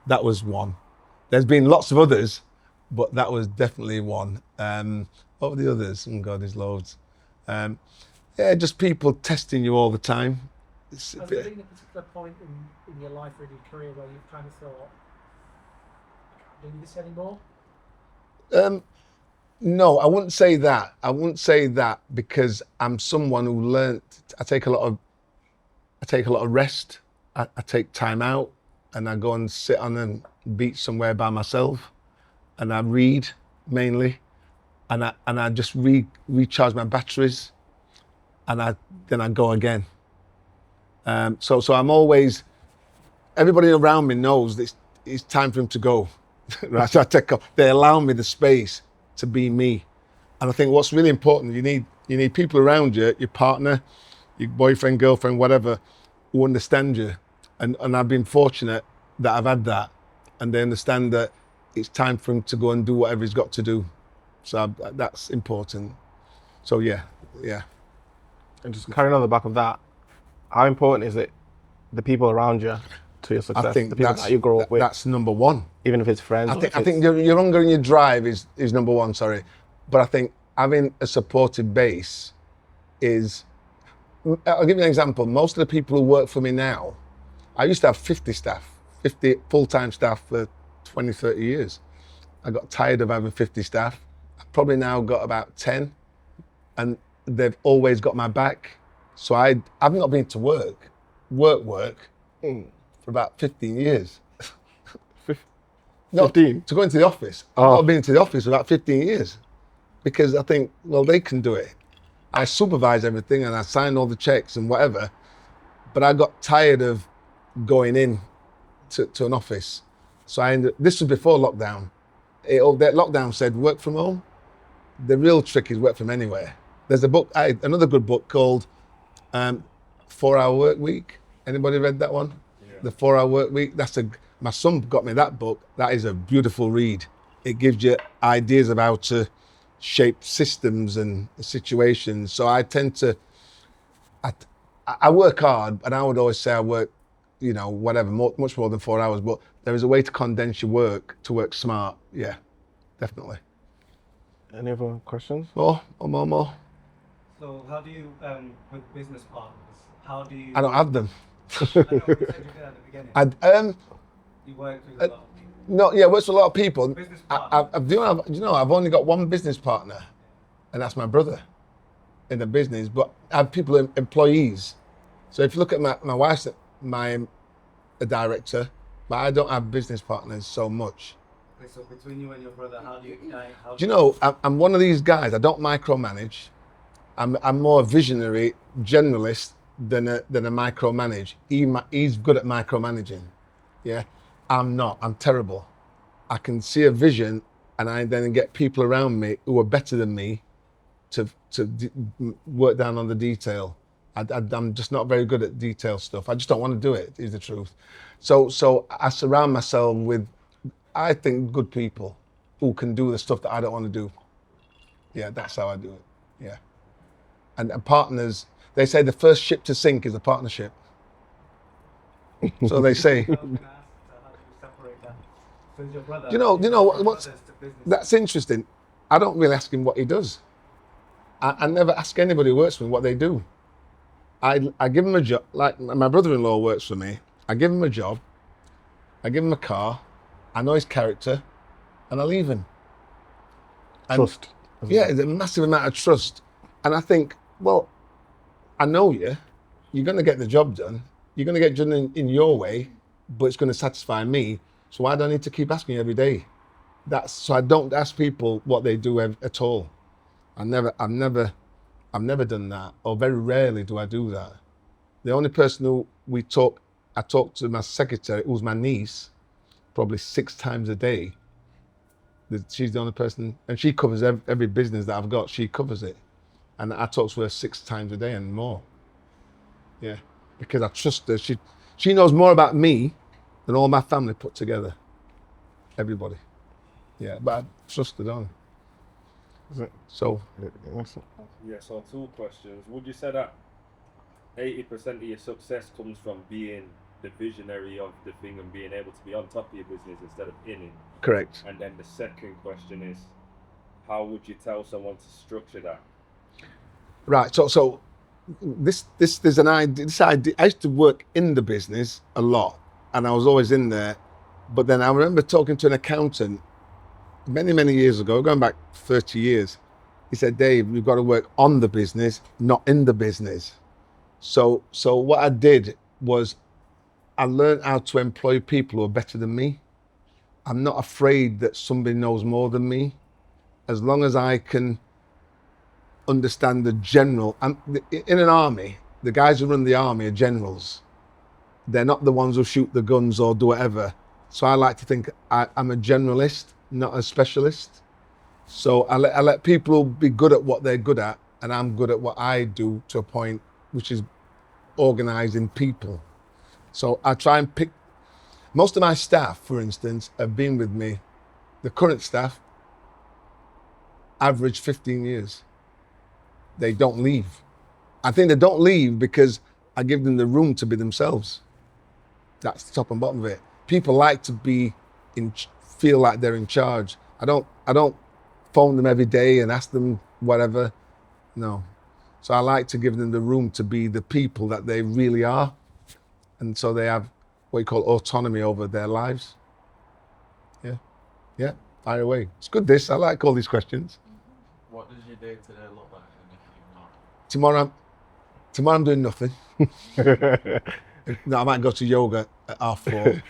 That was one. There's been lots of others, but that was definitely one. What were the others? Oh God, there's loads. Yeah, just people testing you all the time. Has there been a particular point in your life or in your career where you've kind of thought, I can't do this anymore? No, I wouldn't say that. I wouldn't say that because I'm someone who learned. I take a lot of rest. I take time out, and I go and sit on a beach somewhere by myself, and I read mainly, and I just recharge my batteries, and then I go again. So I'm always. Everybody around me knows that it's time for him to go. Right, so I take off. They allow me the space to be me, and I think what's really important, you need people around you, your partner, your boyfriend, girlfriend, whatever, who understand you, and I've been fortunate that I've had that, and they understand that it's time for him to go and do whatever he's got to do. So that's important. So yeah. And just carrying on the back of that, how important is it the people around you to your success? I think the people that you grow up with, that's number one. even if it's friends. I think your hunger and your drive is number one. Sorry, but I think having a supportive base is. I'll give you an example. Most of the people who work for me now, I used to have 50 staff, 50 full-time staff for 20, 30 years. I got tired of having 50 staff. I've probably now got about 10, and they've always got my back. So I've not been to work for about 15 years. 15? To go into the office. I've not been to the office for about 15 years because I think, well, they can do it. I supervise everything and I sign all the checks and whatever, but I got tired of going in to an office. So this was before lockdown. That lockdown said work from home. The real trick is work from anywhere. There's a book, another good book called 4-Hour Work Week. Anybody read that one? Yeah. The 4-Hour Work Week. My son got me that book. That is a beautiful read. It gives you ideas of how to shape systems and situations. So I tend to, I work hard, and I would always say I work, whatever, much more than 4 hours, but there is a way to condense your work to work smart. Yeah, definitely. Any other questions? More. So how do you, with business partners, how do you... I don't have them. I know, you said you did at the beginning. You work with a lot of people. No, yeah, works with a lot of people. Business partner. I've only got one business partner, and that's my brother in the business, but I have people, employees. So if you look at my wife's a director, but I don't have business partners so much. Okay, so between you and your brother, how do you... Do you know, I'm one of these guys, I don't micromanage. I'm more a visionary generalist than a micromanage. He's good at micromanaging. Yeah, I'm not. I'm terrible. I can see a vision, and I then get people around me who are better than me to work down on the detail. I'm just not very good at detail stuff. I just don't want to do it, is the truth. So I surround myself with, I think, good people who can do the stuff that I don't want to do. Yeah, that's how I do it. Yeah. And partners, they say the first ship to sink is a partnership. So they say. I was going to ask, how do you separate that? So is your brother... You know what's... That's interesting. I don't really ask him what he does. I never ask anybody who works for me what they do. I give him a job, like my brother-in-law works for me. I give him a job, I give him a car, I know his character, and I leave him. And Trust. Yeah, it's a massive amount of trust. And I think, well, I know you're going to get the job done. You're going to get done in your way, but it's going to satisfy me. So why do I need to keep asking you every day? So I don't ask people what they do at all. I've never done that, or very rarely do I do that. The only person who we talk I talk to my secretary, who's my niece, probably 6 times a day. She's the only person, and she covers every business that I've got. She covers it, and I talk to her 6 times a day and more. Yeah, because I trust her. She knows more about me than all my family put together. Everybody. Yeah, but I trust her, don't I? So. Yeah, so 2 questions. Would you say that 80% of your success comes from being the visionary of the thing and being able to be on top of your business instead of in it? Correct. And then the second question is, how would you tell someone to structure that? Right. So there's an idea. This idea. I used to work in the business a lot, and I was always in there. But then I remember talking to an accountant many years ago, going back 30 years. He said, "Dave, you've got to work on the business, not in the business." So what I did was I learned how to employ people who are better than me. I'm not afraid that somebody knows more than me, as long as I can understand the general. In an army, the guys who run the army are generals. They're not the ones who shoot the guns or do whatever. So I like to think I'm a generalist, not a specialist. So I let people be good at what they're good at, and I'm good at what I do to a point, which is organizing people. So I try and pick. Most of my staff, for instance, have been with me. The current staff average 15 years. They don't leave. I think they don't leave because I give them the room to be themselves. That's the top and bottom of it. People like to feel like they're in charge. I don't phone them every day and ask them whatever. No. So I like to give them the room to be the people that they really are. And so they have what you call autonomy over their lives. Yeah, fire away. It's good this, I like all these questions. What does your day today look like? And if you're not? Tomorrow I'm doing nothing. No, I might go to yoga at 4:30.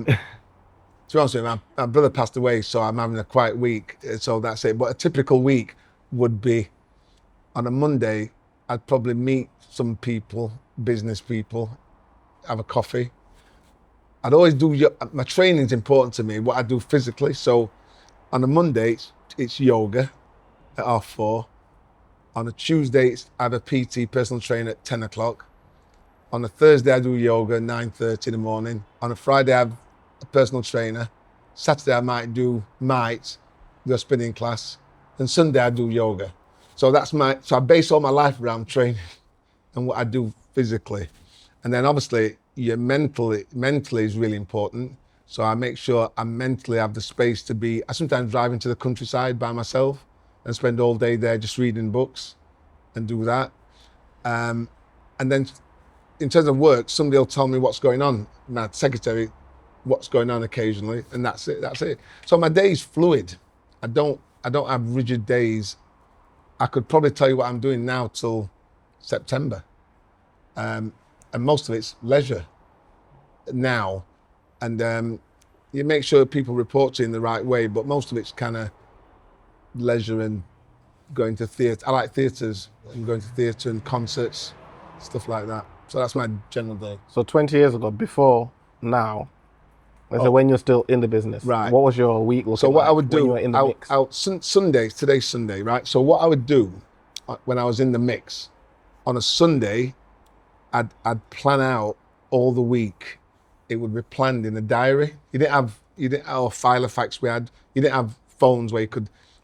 To be honest with you, my brother passed away, so I'm having a quiet week. So that's it. But a typical week would be on a Monday, I'd probably meet some people, business people, have a coffee. I'd always do, my training's important to me, what I do physically. So on a Monday, it's yoga at 4:30. On a Tuesday, I have a PT personal trainer at 10 o'clock. On a Thursday, I do yoga 9:30 in the morning. On a Friday, I have a personal trainer. Saturday, I might do a spinning class. And Sunday, I do yoga. So so I base all my life around training and what I do physically. And then obviously, your mentally is really important. So I make sure I mentally have the space to be. I sometimes drive into the countryside by myself and spend all day there just reading books and do that. And then in terms of work, somebody will tell me what's going on. My secretary, what's going on occasionally, and that's it. So my day's fluid. I don't have rigid days. I could probably tell you what I'm doing now till September. And most of it's leisure now. And you make sure people report to you in the right way, but most of it's kind of leisure and going to theatre. I like theatres and going to theatre and concerts, stuff like that. So that's my general day. So 20 years ago, before now, so when you're still in the business, right? What was your week looking like? So what I would do, when you were in the mix? Today's Sunday, right? So what I would do when I was in the mix, on a Sunday, I'd plan out all the week. It would be planned in a diary. You didn't have Filofax you didn't have phones where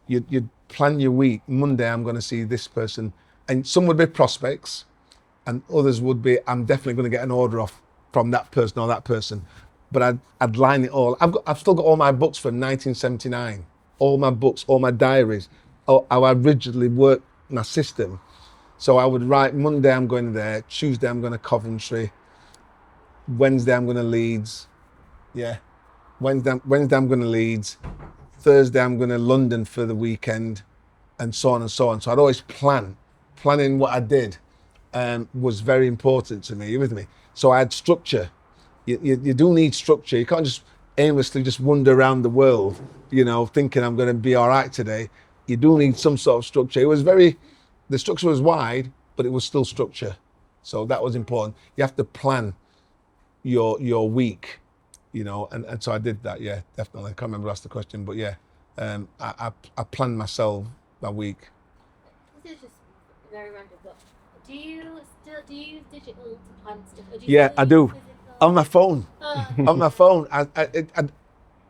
you'd plan your week. Monday, I'm going to see this person. And some would be prospects and others would be, I'm definitely going to get an order off from that person or that person. But I'd line it all. I've still got all my books from 1979. All my books, all my diaries, how I rigidly work my system. So I would write, Monday I'm going there, Tuesday I'm going to Coventry, Wednesday I'm going to Leeds. Yeah. Wednesday I'm going to Leeds. Thursday I'm going to London for the weekend, and so on and so on. So I'd always plan. Planning what I did was very important to me. You with me? So I had structure. You do need structure. You can't just aimlessly just wander around the world, thinking I'm going to be all right today. You do need some sort of structure. The structure was wide, but it was still structure. So that was important. You have to plan. your week, you know, and so I did that. Yeah, definitely. I can't remember who asked the question, but yeah, I planned myself my week. This is just very random, but do you use digital to plan stuff? Or do you Yeah, still I use do. physical? On my phone. Oh, On my phone.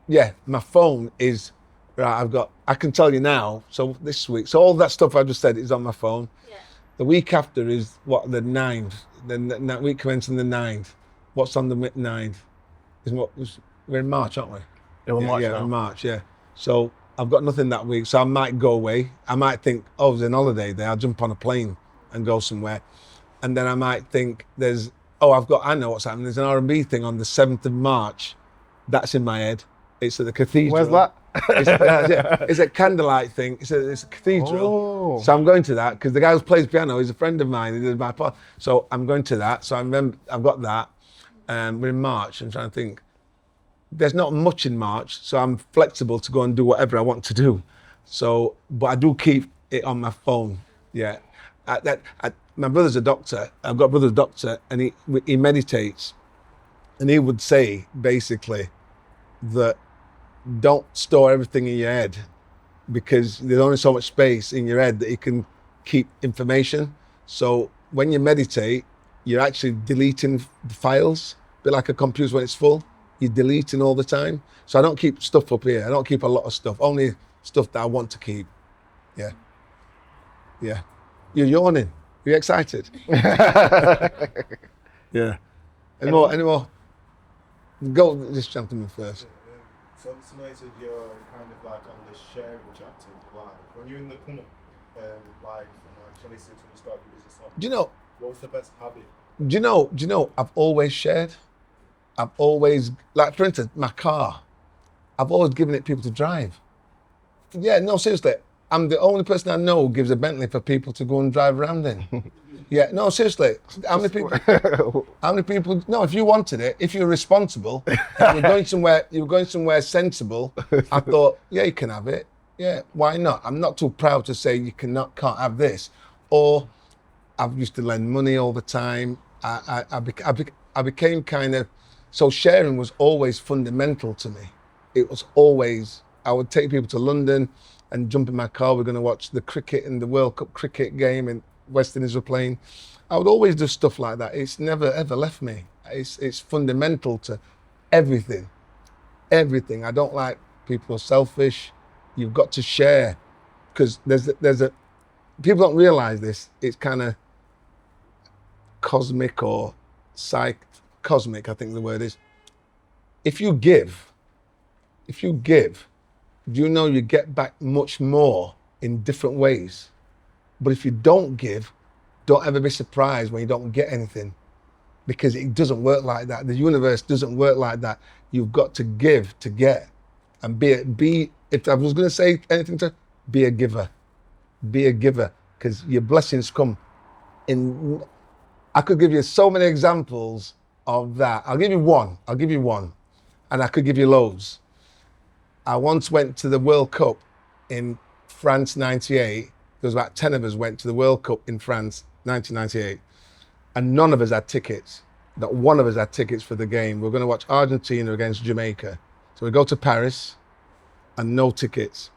Yeah, my phone is right. I can tell you now. So this week, so all that stuff I just said is on my phone. yeah. The week after is what, the 9th. The week commencing the 9th. What's on the 9th? We're in March, aren't we? Yeah, we're March yeah, now. in March. Yeah. So I've got nothing that week. So I might go away. I might think, oh, there's an holiday there. I'll jump on a plane and go somewhere. And then I might think I know what's happening. There's an R&B thing on the 7th of March. That's in my head. It's at the cathedral. Where's that? It's a candlelight thing. It's a cathedral. Oh. So I'm going to that because the guy who plays piano is a friend of mine. He did my part. So I'm going to that. So I remember I've got that. We're in March. I'm trying to think. There's not much in March, so I'm flexible to go and do whatever I want to do. So, but I do keep it on my phone. Yeah. My brother's a doctor. I've got a brother's doctor, and he meditates, and he would say basically that don't store everything in your head because there's only so much space in your head that you can keep information. So when you meditate, you're actually deleting the files, a bit like a computer when it's full. You're deleting all the time. So I don't keep stuff up here. I don't keep a lot of stuff, only stuff that I want to keep. Yeah. Yeah. You're yawning. Are you excited? Yeah. Any more? Go this gentleman first. So tonight you're kind of like on this sharing chapter, like when you're in the corner, like from 26 when you start your business. Do you know? What was the best habit? Do you know? I've always shared. I've always, like for instance, my car. I've always given it people to drive. Yeah, no, seriously. I'm the only person I know who gives a Bentley for people to go and drive around in. Yeah, no, seriously. How many people? No, if you wanted it, if you're responsible, you're going somewhere sensible. I thought, yeah, you can have it. Yeah, why not? I'm not too proud to say you can't have this. Or I've used to lend money all the time. I became kind of, so sharing was always fundamental to me. It was always, I would take people to London and jump in my car. We're going to watch the cricket in the World Cup cricket game and West Indies were playing. I would always do stuff like that. It's never ever left me. It's fundamental to everything. Everything. I don't like people who are selfish. You've got to share because people don't realize this. It's kind of cosmic or cosmic, I think the word is. If you give, do you know you get back much more in different ways? But if you don't give, don't ever be surprised when you don't get anything, because it doesn't work like that. The universe doesn't work like that. You've got to give to get, and be. If I was going to say anything, be a giver, because your blessings come in. I could give you so many examples of that. I'll give you one, and I could give you loads. I once went to the World Cup in France '98. There was about 10 of us went to the World Cup in France 1998, and none of us had tickets. Not one of us had tickets for the game. We were going to watch Argentina against Jamaica. So we go to Paris and no tickets.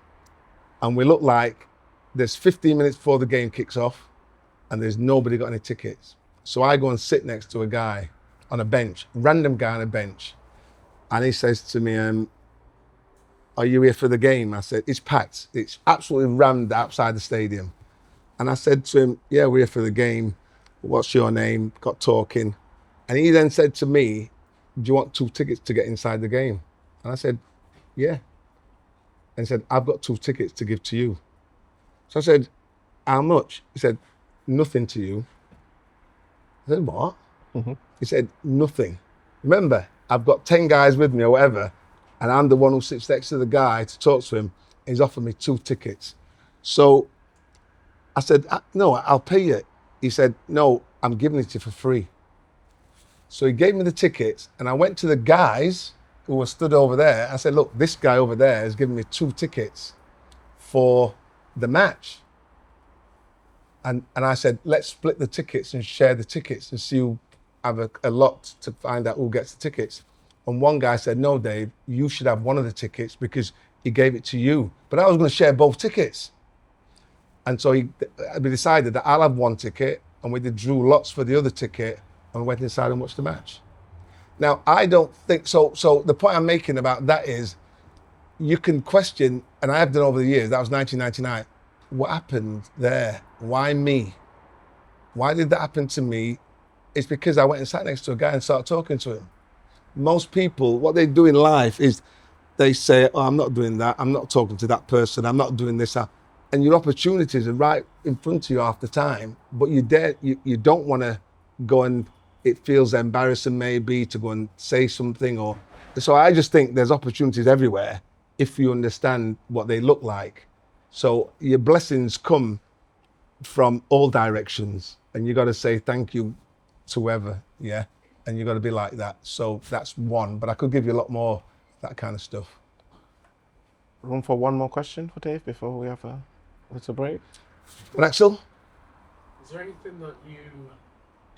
And we look like there's 15 minutes before the game kicks off and there's nobody got any tickets. So I go and sit next to a guy on a bench, random guy on a bench. And he says to me, are you here for the game? I said, it's packed. It's absolutely rammed outside the stadium. And I said to him, yeah, we're here for the game. What's your name? Got talking. And he then said to me, do you want 2 tickets to get inside the game? And I said, yeah. And he said, I've got 2 tickets to give to you. So I said, how much? He said, nothing to you. I said, what? Mm-hmm. He said, nothing. Remember, I've got 10 guys with me or whatever, and I'm the one who sits next to the guy to talk to him. He's offered me 2 tickets. So I said, no, I'll pay you. He said, no, I'm giving it to you for free. So he gave me the tickets, and I went to the guys who were stood over there. I said, look, this guy over there has given me 2 tickets for the match. And I said, let's split the tickets and share the tickets and see have a lot to find out who gets the tickets. And one guy said, no, Dave, you should have one of the tickets because he gave it to you. But I was going to share both tickets. And so we decided that I'll have one ticket, and we drew lots for the other ticket and went inside and watched the match. Now, I don't think, so the point I'm making about that is, you can question, and I have done over the years, that was 1999, what happened there? Why me? Why did that happen to me? It's because I went and sat next to a guy and started talking to him. Most people, what they do in life is they say, oh, I'm not doing that. I'm not talking to that person. I'm not doing this. And your opportunities are right in front of you half the time, but you don't want to go and, it feels embarrassing maybe to go and say something. So I just think there's opportunities everywhere if you understand what they look like. So your blessings come from all directions, and you got to say thank you to whoever, yeah? And you got to be like that. So that's one, but I could give you a lot more, that kind of stuff. Room for one more question for Dave before we have a little break? And Axel? Is there anything that you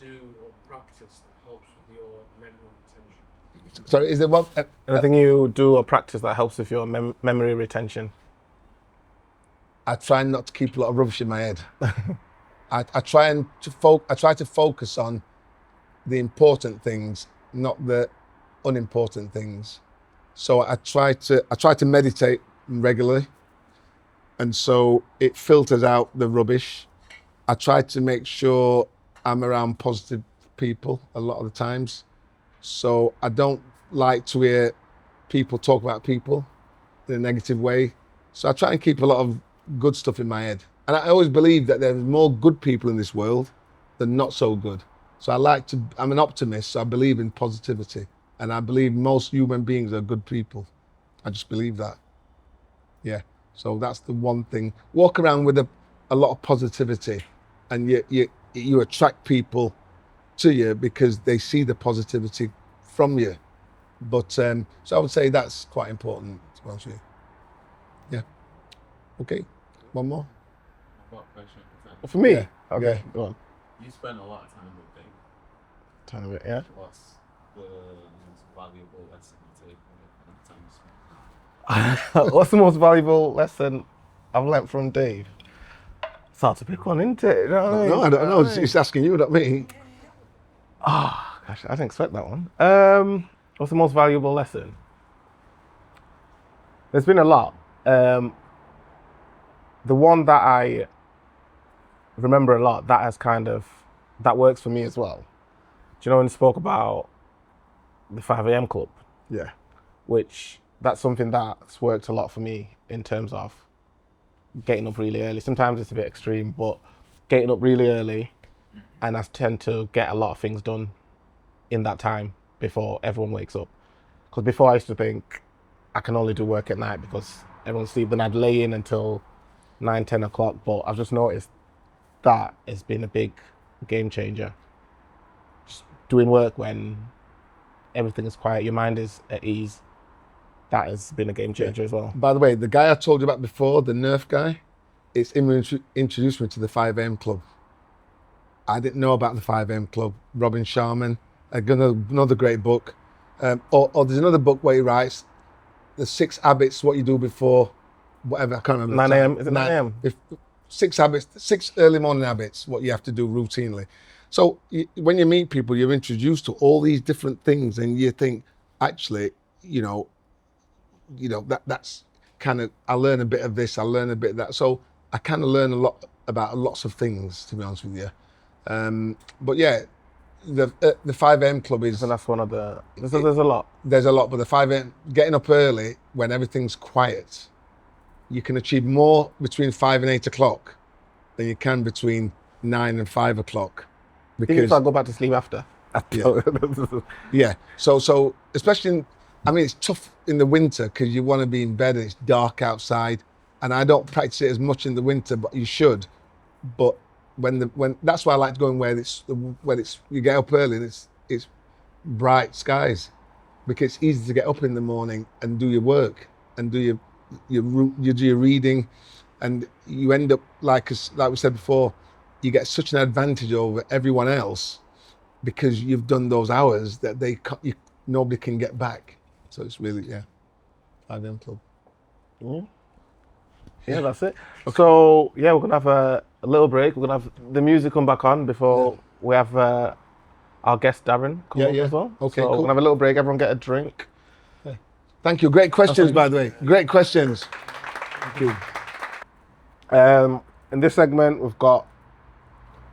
do or practice that helps with your memory retention? Sorry, is there one? Anything you do or practice that helps with your memory retention? I try not to keep a lot of rubbish in my head. I try to focus on the important things, not the unimportant things. So I try to meditate regularly, and so it filters out the rubbish. I try to make sure I'm around positive people a lot of the times. So I don't like to hear people talk about people in a negative way. So I try and keep a lot of good stuff in my head. And I always believe that there's more good people in this world than not so good. So I'm an optimist, so I believe in positivity. And I believe most human beings are good people. I just believe that. Yeah, so that's the one thing. Walk around with a lot of positivity, and you attract people to you because they see the positivity from you. But so I would say that's quite important, to be honest with you. Yeah. Okay, one more. I've got a question. For me? Yeah. Okay, Yeah. go on. You spend a lot of time with Dave. Time of it, yeah. What's the most valuable lesson you take from the time you spend? What's the most valuable lesson I've learnt from Dave? It's hard to pick one, isn't it? You know what I mean? No, I don't know. It's asking you, not me. Gosh, I didn't expect that one. What's the most valuable lesson? There's been a lot. The one that I remember a lot, that works for me as well. Do you know when you spoke about the 5 a.m. club? Yeah. Which, that's something that's worked a lot for me in terms of getting up really early. Sometimes it's a bit extreme, but getting up really early, and I tend to get a lot of things done in that time before everyone wakes up. Because before I used to think I can only do work at night because everyone's asleep, then I'd lay in until 9, 10 o'clock. But I've just noticed that has been a big game changer. Just doing work when everything is quiet, your mind is at ease. That has been a game changer as well. By the way, the guy I told you about before, the Nerf guy, it's him who introduced me to the 5 a.m. club. I didn't know about the 5 a.m. club. Robin Sharman, another great book. Or there's another book where he writes the 6 habits, what you do before, whatever, I can't remember. 9 a.m. Is it 9 a.m.? 6 habits, 6 early morning habits, what you have to do routinely. So when you meet people, you're introduced to all these different things, and you think, actually, that's kind of, I learn a bit of this, I learn a bit of that. So I kind of learn a lot about lots of things, to be honest with you. But yeah, the 5 a.m. club is... And that's one of the... There's a lot. There's a lot, but the 5 a.m., getting up early when everything's quiet, you can achieve more between 5 and 8 o'clock than you can between 9 and 5 o'clock. Even if I go back to sleep after. Yeah. So especially it's tough in the winter because you want to be in bed and it's dark outside. And I don't practice it as much in the winter, but you should. But when that's why I like to go in where you get up early and it's bright skies, because it's easy to get up in the morning and do your work and do your reading, and you end up like we said before, you get such an advantage over everyone else because you've done those hours that nobody can get back. So it's really 5 a.m. club. Yeah, that's it. So yeah, we're gonna have a little break. We're gonna have the music come back on before we have our guest Darren come up as well. Okay, so cool. we're gonna have a little break. Everyone get a drink. Thank you. Great questions, by the way. Great questions. Thank you. In this segment, we've got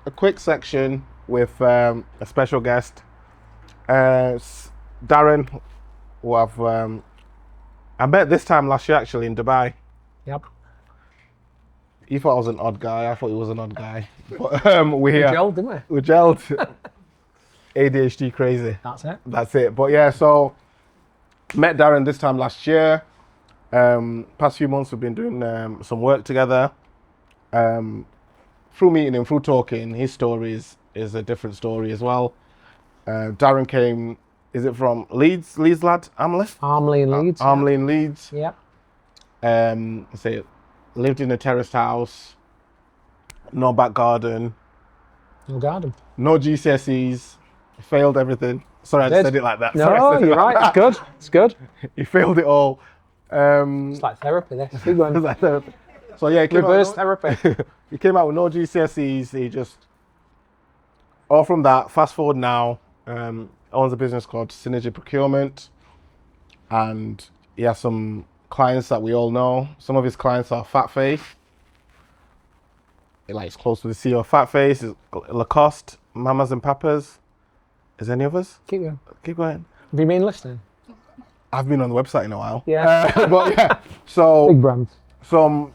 a quick section with a special guest, Darren, who I met this time last year actually in Dubai. Yep. You thought I was an odd guy. I thought he was an odd guy. But We gelled, didn't we? we gelled. ADHD crazy. That's it. That's it. But yeah, so met Darren this time last year. Past few months we've been doing some work together. Through meeting him, through talking, his story is a different story as well. Darren came, is it from Leeds lad? Armley in Leeds. Armley in Leeds. Yeah. Say lived in a terraced house, no back garden, No garden. no GCSEs, failed everything. Sorry, I just said it like that. Sorry, I No, said it you're like right. It's good. It's good. that. He failed it all. It's like therapy. This. Keep going. It's like therapy. So yeah, he came Reverse out, therapy. he came out with no GCSEs. He just, all from that, fast forward now, owns a business called Synergy Procurement. And he has some clients that we all know. Some of his clients are Fat Face. He's close to the CEO of Fat Face, Lacoste, Mamas and Papas. Is there any others? Keep going. Keep going. Have you been listening? I've been on the website in a while. Yeah. But yeah, so Big brands. some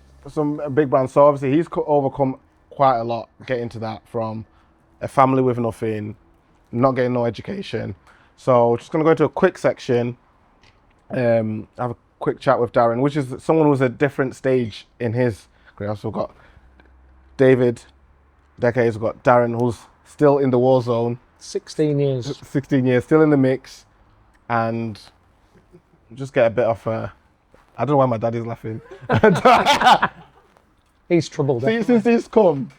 big brands. So obviously he's overcome quite a lot getting to that, from a family with nothing, not getting no education. So just gonna go into a quick section, have a quick chat with Darren, which is someone who's a different stage in his career. So we've got David, decades, we've got Darren, who's still in the war zone. 16 years. 16 years, still in the mix, and just get a bit of I don't know why my dad is laughing. He's troubled. Since he's come,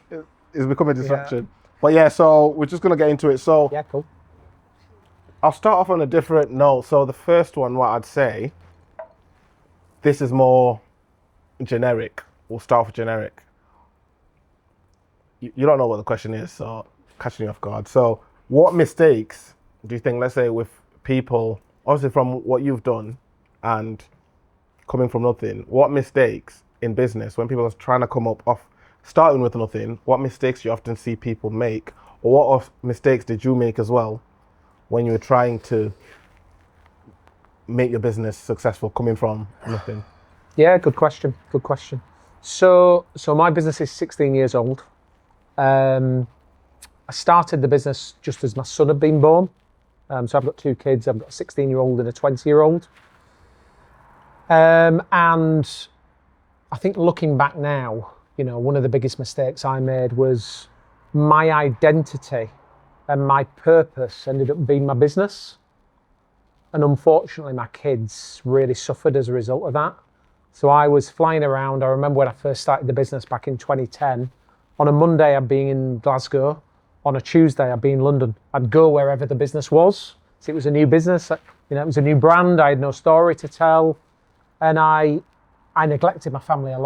it's become a distraction. But yeah, so we're just gonna get into it. So Yeah, cool. I'll start off on a different note. So the first one, what I'd say, this is more generic. We'll start with generic. You don't know what the question is, so catching you off guard. So what mistakes do you think, let's say with people, obviously from what you've done and coming from nothing, what mistakes in business, when people are trying to come up off starting with nothing, what mistakes do you often see people make? Or what mistakes did you make as well when you were trying to make your business successful coming from nothing? Yeah, good question. Good question. So my business is 16 years old. I started the business just as my son had been born. So I've got 2 kids. I've got a 16-year-old and a 20-year-old. And I think looking back now, one of the biggest mistakes I made was my identity and my purpose ended up being my business. And unfortunately, my kids really suffered as a result of that. So I was flying around. I remember when I first started the business back in 2010. On a Monday, I'd be in Glasgow. On a Tuesday, I'd be in London. I'd go wherever the business was. So it was a new business. It was a new brand. I had no story to tell. And I neglected my family a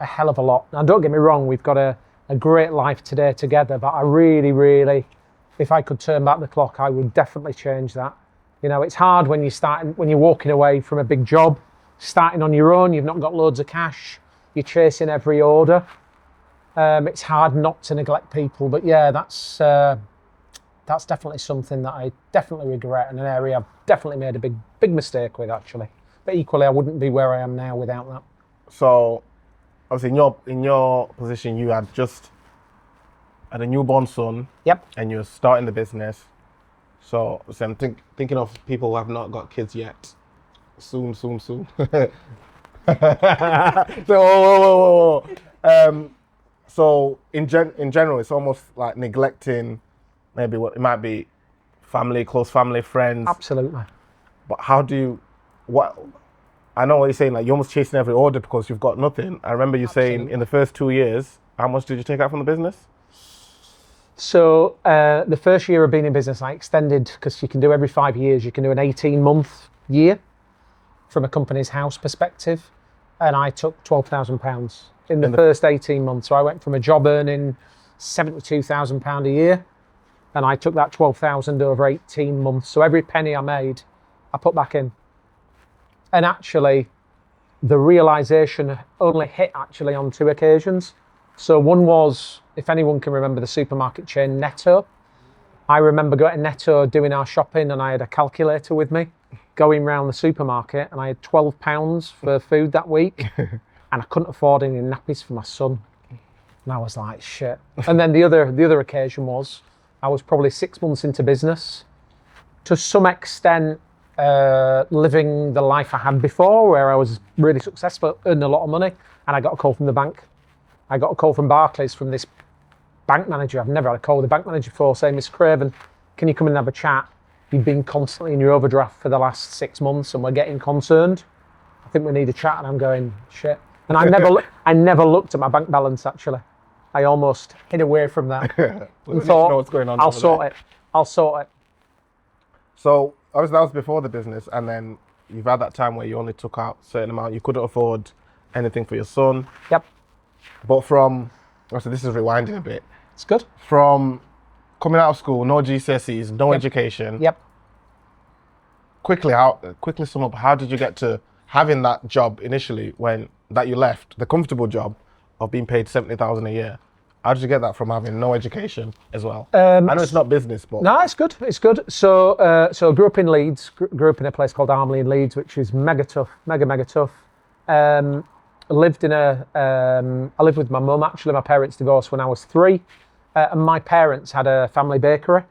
hell of a lot. Now, don't get me wrong, we've got a great life today together, but I really, really, if I could turn back the clock, I would definitely change that. It's hard when you're walking away from a big job, starting on your own, you've not got loads of cash, you're chasing every order. It's hard not to neglect people, but yeah, that's definitely something that I definitely regret, and an area I've definitely made a big mistake with, actually. But equally, I wouldn't be where I am now without that. So obviously in your position, you had just had a newborn son. Yep. And you're starting the business. So I'm thinking of people who have not got kids yet. Soon. So, whoa. So in general, it's almost like neglecting maybe what it might be family, close family, friends. Absolutely. But how do you, I know what you're saying, like you're almost chasing every order because you've got nothing. I remember you saying in the first 2 years, how much did you take out from the business? So the first year of being in business, I extended, because you can do every 5 years, you can do an 18-month year from a company's house perspective. And I took £12,000 in the first 18 months. So I went from a job earning £72,000 a year, and I took that 12,000 over 18 months. So every penny I made, I put back in. And actually, the realization only hit actually on 2 occasions. So one was, if anyone can remember the supermarket chain Netto, I remember going to Netto doing our shopping, and I had a calculator with me going around the supermarket, and I had £12 for food that week, and I couldn't afford any nappies for my son. And I was like, shit. And then the other occasion was, I was probably 6 months into business, to some extent living the life I had before, where I was really successful, earning a lot of money, and I got a call from the bank. I got a call from Barclays from this bank manager. I've never had a call with the bank manager before, saying, Mr. Craven, can you come and have a chat? You've been constantly in your overdraft for the last 6 months, and we're getting concerned. I think we need a chat. And I'm going, shit. And I never looked at my bank balance, actually. I almost hid away from that. And thought, know what's going on. I'll sort it. So obviously that was before the business, and then you've had that time where you only took out a certain amount. You couldn't afford anything for your son. Yep. But from, so this is rewinding a bit. It's good. From coming out of school, no GCSEs, no education. Yep. Quickly sum up, how did you get to having that job initially that you left, the comfortable job of being paid 70,000 a year? How did you get that from having no education as well? I know it's not business, but... No, it's good. So I grew up in Leeds, grew up in a place called Armley in Leeds, which is mega tough, mega tough. I lived with my mum, actually. My parents divorced when I was 3. And my parents had a family bakery.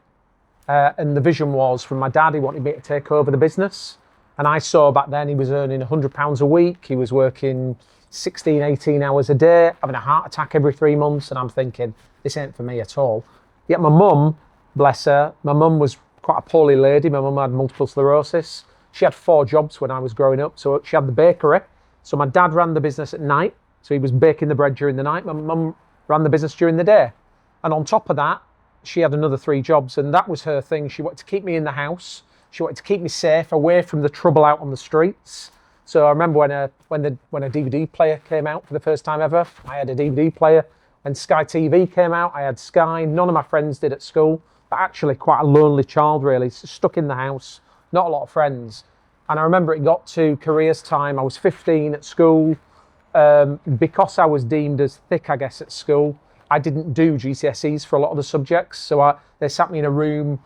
And the vision was, from my dad, he wanted me to take over the business. And I saw back then he was earning £100 a week. He was working 16, 18 hours a day, having a heart attack every 3 months. And I'm thinking, this ain't for me at all. Yet my mum, bless her, my mum was quite a poorly lady. My mum had multiple sclerosis. She had 4 jobs when I was growing up. So she had the bakery. So my dad ran the business at night. So he was baking the bread during the night. My mum ran the business during the day. And on top of that, she had another 3 jobs. And that was her thing. She wanted to keep me in the house. She wanted to keep me safe, away from the trouble out on the streets. So I remember when a DVD player came out for the first time ever, I had a DVD player. When Sky TV came out, I had Sky. None of my friends did at school, but actually quite a lonely child, really, stuck in the house, not a lot of friends. And I remember it got to careers time. I was 15 at school. Because I was deemed as thick, I guess, at school, I didn't do GCSEs for a lot of the subjects. So they sat me in a room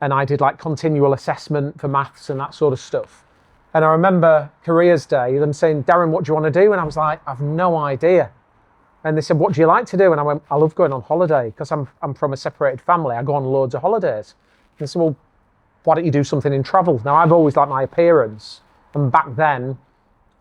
and I did like continual assessment for maths and that sort of stuff. And I remember careers day, them saying, Darren, what do you want to do? And I was like, I've no idea. And they said, what do you like to do? And I went, I love going on holiday, because I'm from a separated family. I go on loads of holidays. And they said, well, why don't you do something in travel? Now, I've always liked my appearance. And back then,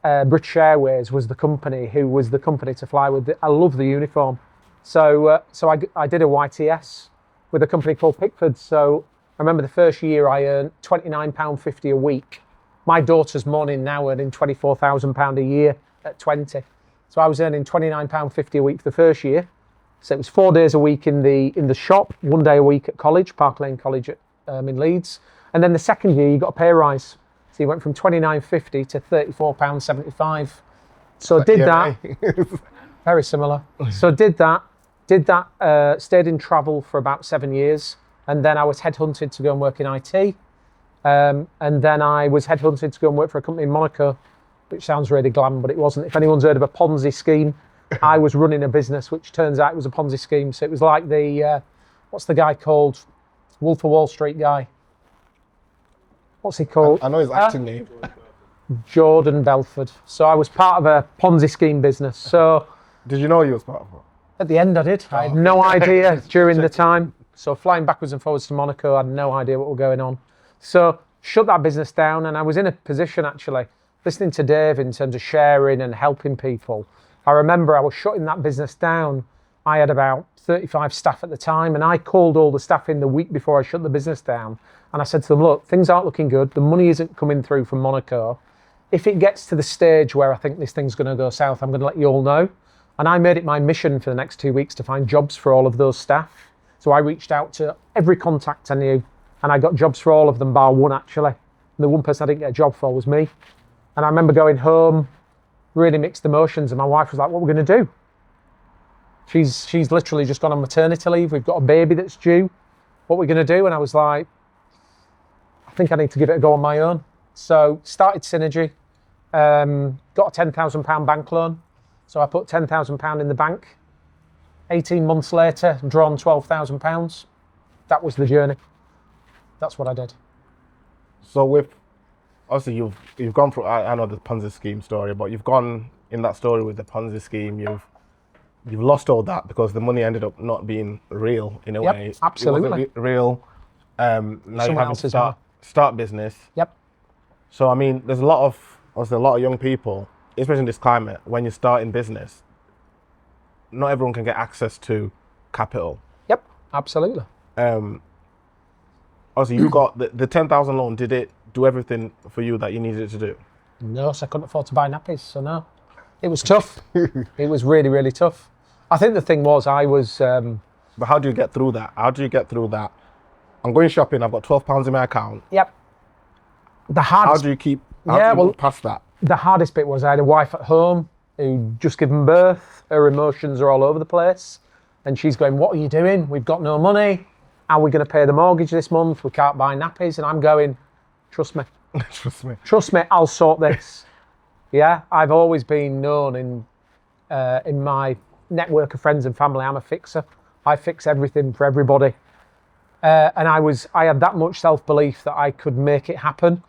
British Airways was the company to fly with. I love the uniform. So I did a YTS with a company called Pickford. So I remember the first year I earned £29.50 a week. My daughter's morning now earning £24,000 a year at 20. So I was earning £29.50 a week for the first year. So it was 4 days a week in the shop, 1 day a week at college, Park Lane College in Leeds. And then the second year you got a pay rise. So you went from £29.50 to £34.75. So did that. Very similar. So did that, stayed in travel for about 7 years. And then I was headhunted to go and work in IT. And then I was headhunted to go and work for a company in Monaco, which sounds really glam, but it wasn't. If anyone's heard of a Ponzi scheme, I was running a business, which turns out it was a Ponzi scheme. So it was like what's the guy called? Wolf of Wall Street guy. What's he called? I know his acting name. Jordan Belford. So I was part of a Ponzi scheme business. So did you know he was part of it? At the end I did. I had no idea during the time. So flying backwards and forwards to Monaco, I had no idea what was going on. So shut that business down, and I was in a position actually, listening to Dave in terms of sharing and helping people. I remember I was shutting that business down. I had about 35 staff at the time, and I called all the staff in the week before I shut the business down. And I said to them, look, things aren't looking good. The money isn't coming through from Monaco. If it gets to the stage where I think this thing's going to go south, I'm going to let you all know. And I made it my mission for the next 2 weeks to find jobs for all of those staff. So I reached out to every contact I knew, and I got jobs for all of them bar one actually. And the one person I didn't get a job for was me. And I remember going home, really mixed emotions, and my wife was like, what are we going to do? She's literally just gone on maternity leave. We've got a baby that's due. What are we going to do? And I was like, I think I need to give it a go on my own. So started Synergy, got a £10,000 bank loan. So I put £10,000 in the bank. 18 months later, drawn £12,000. That was the journey. That's what I did. So with, obviously you've gone through, I know the Ponzi scheme story, but you've gone in that story with the Ponzi scheme, you've lost all that because the money ended up not being real in a way. Absolutely. It wasn't real. Now you're having to start business. Yep. So I mean, there's a lot of young people, especially in this climate, when you start in business, not everyone can get access to capital. Yep, absolutely. Obviously, you got the 10,000 loan. Did it do everything for you that you needed it to do? No, so I couldn't afford to buy nappies, so no. It was tough. It was really, really tough. I think the thing was I was... But how do you get through that? How do you get through that? I'm going shopping, I've got £12 in my account. Yep. How do you keep past that? The hardest bit was I had a wife at home who'd just given birth. Her emotions are all over the place. And she's going, what are you doing? We've got no money. How are we going to pay the mortgage this month? We can't buy nappies. And I'm going, trust me. Trust me. Trust me, I'll sort this. Yeah, I've always been known in my network of friends and family, I'm a fixer. I fix everything for everybody. And I had that much self-belief that I could make it happen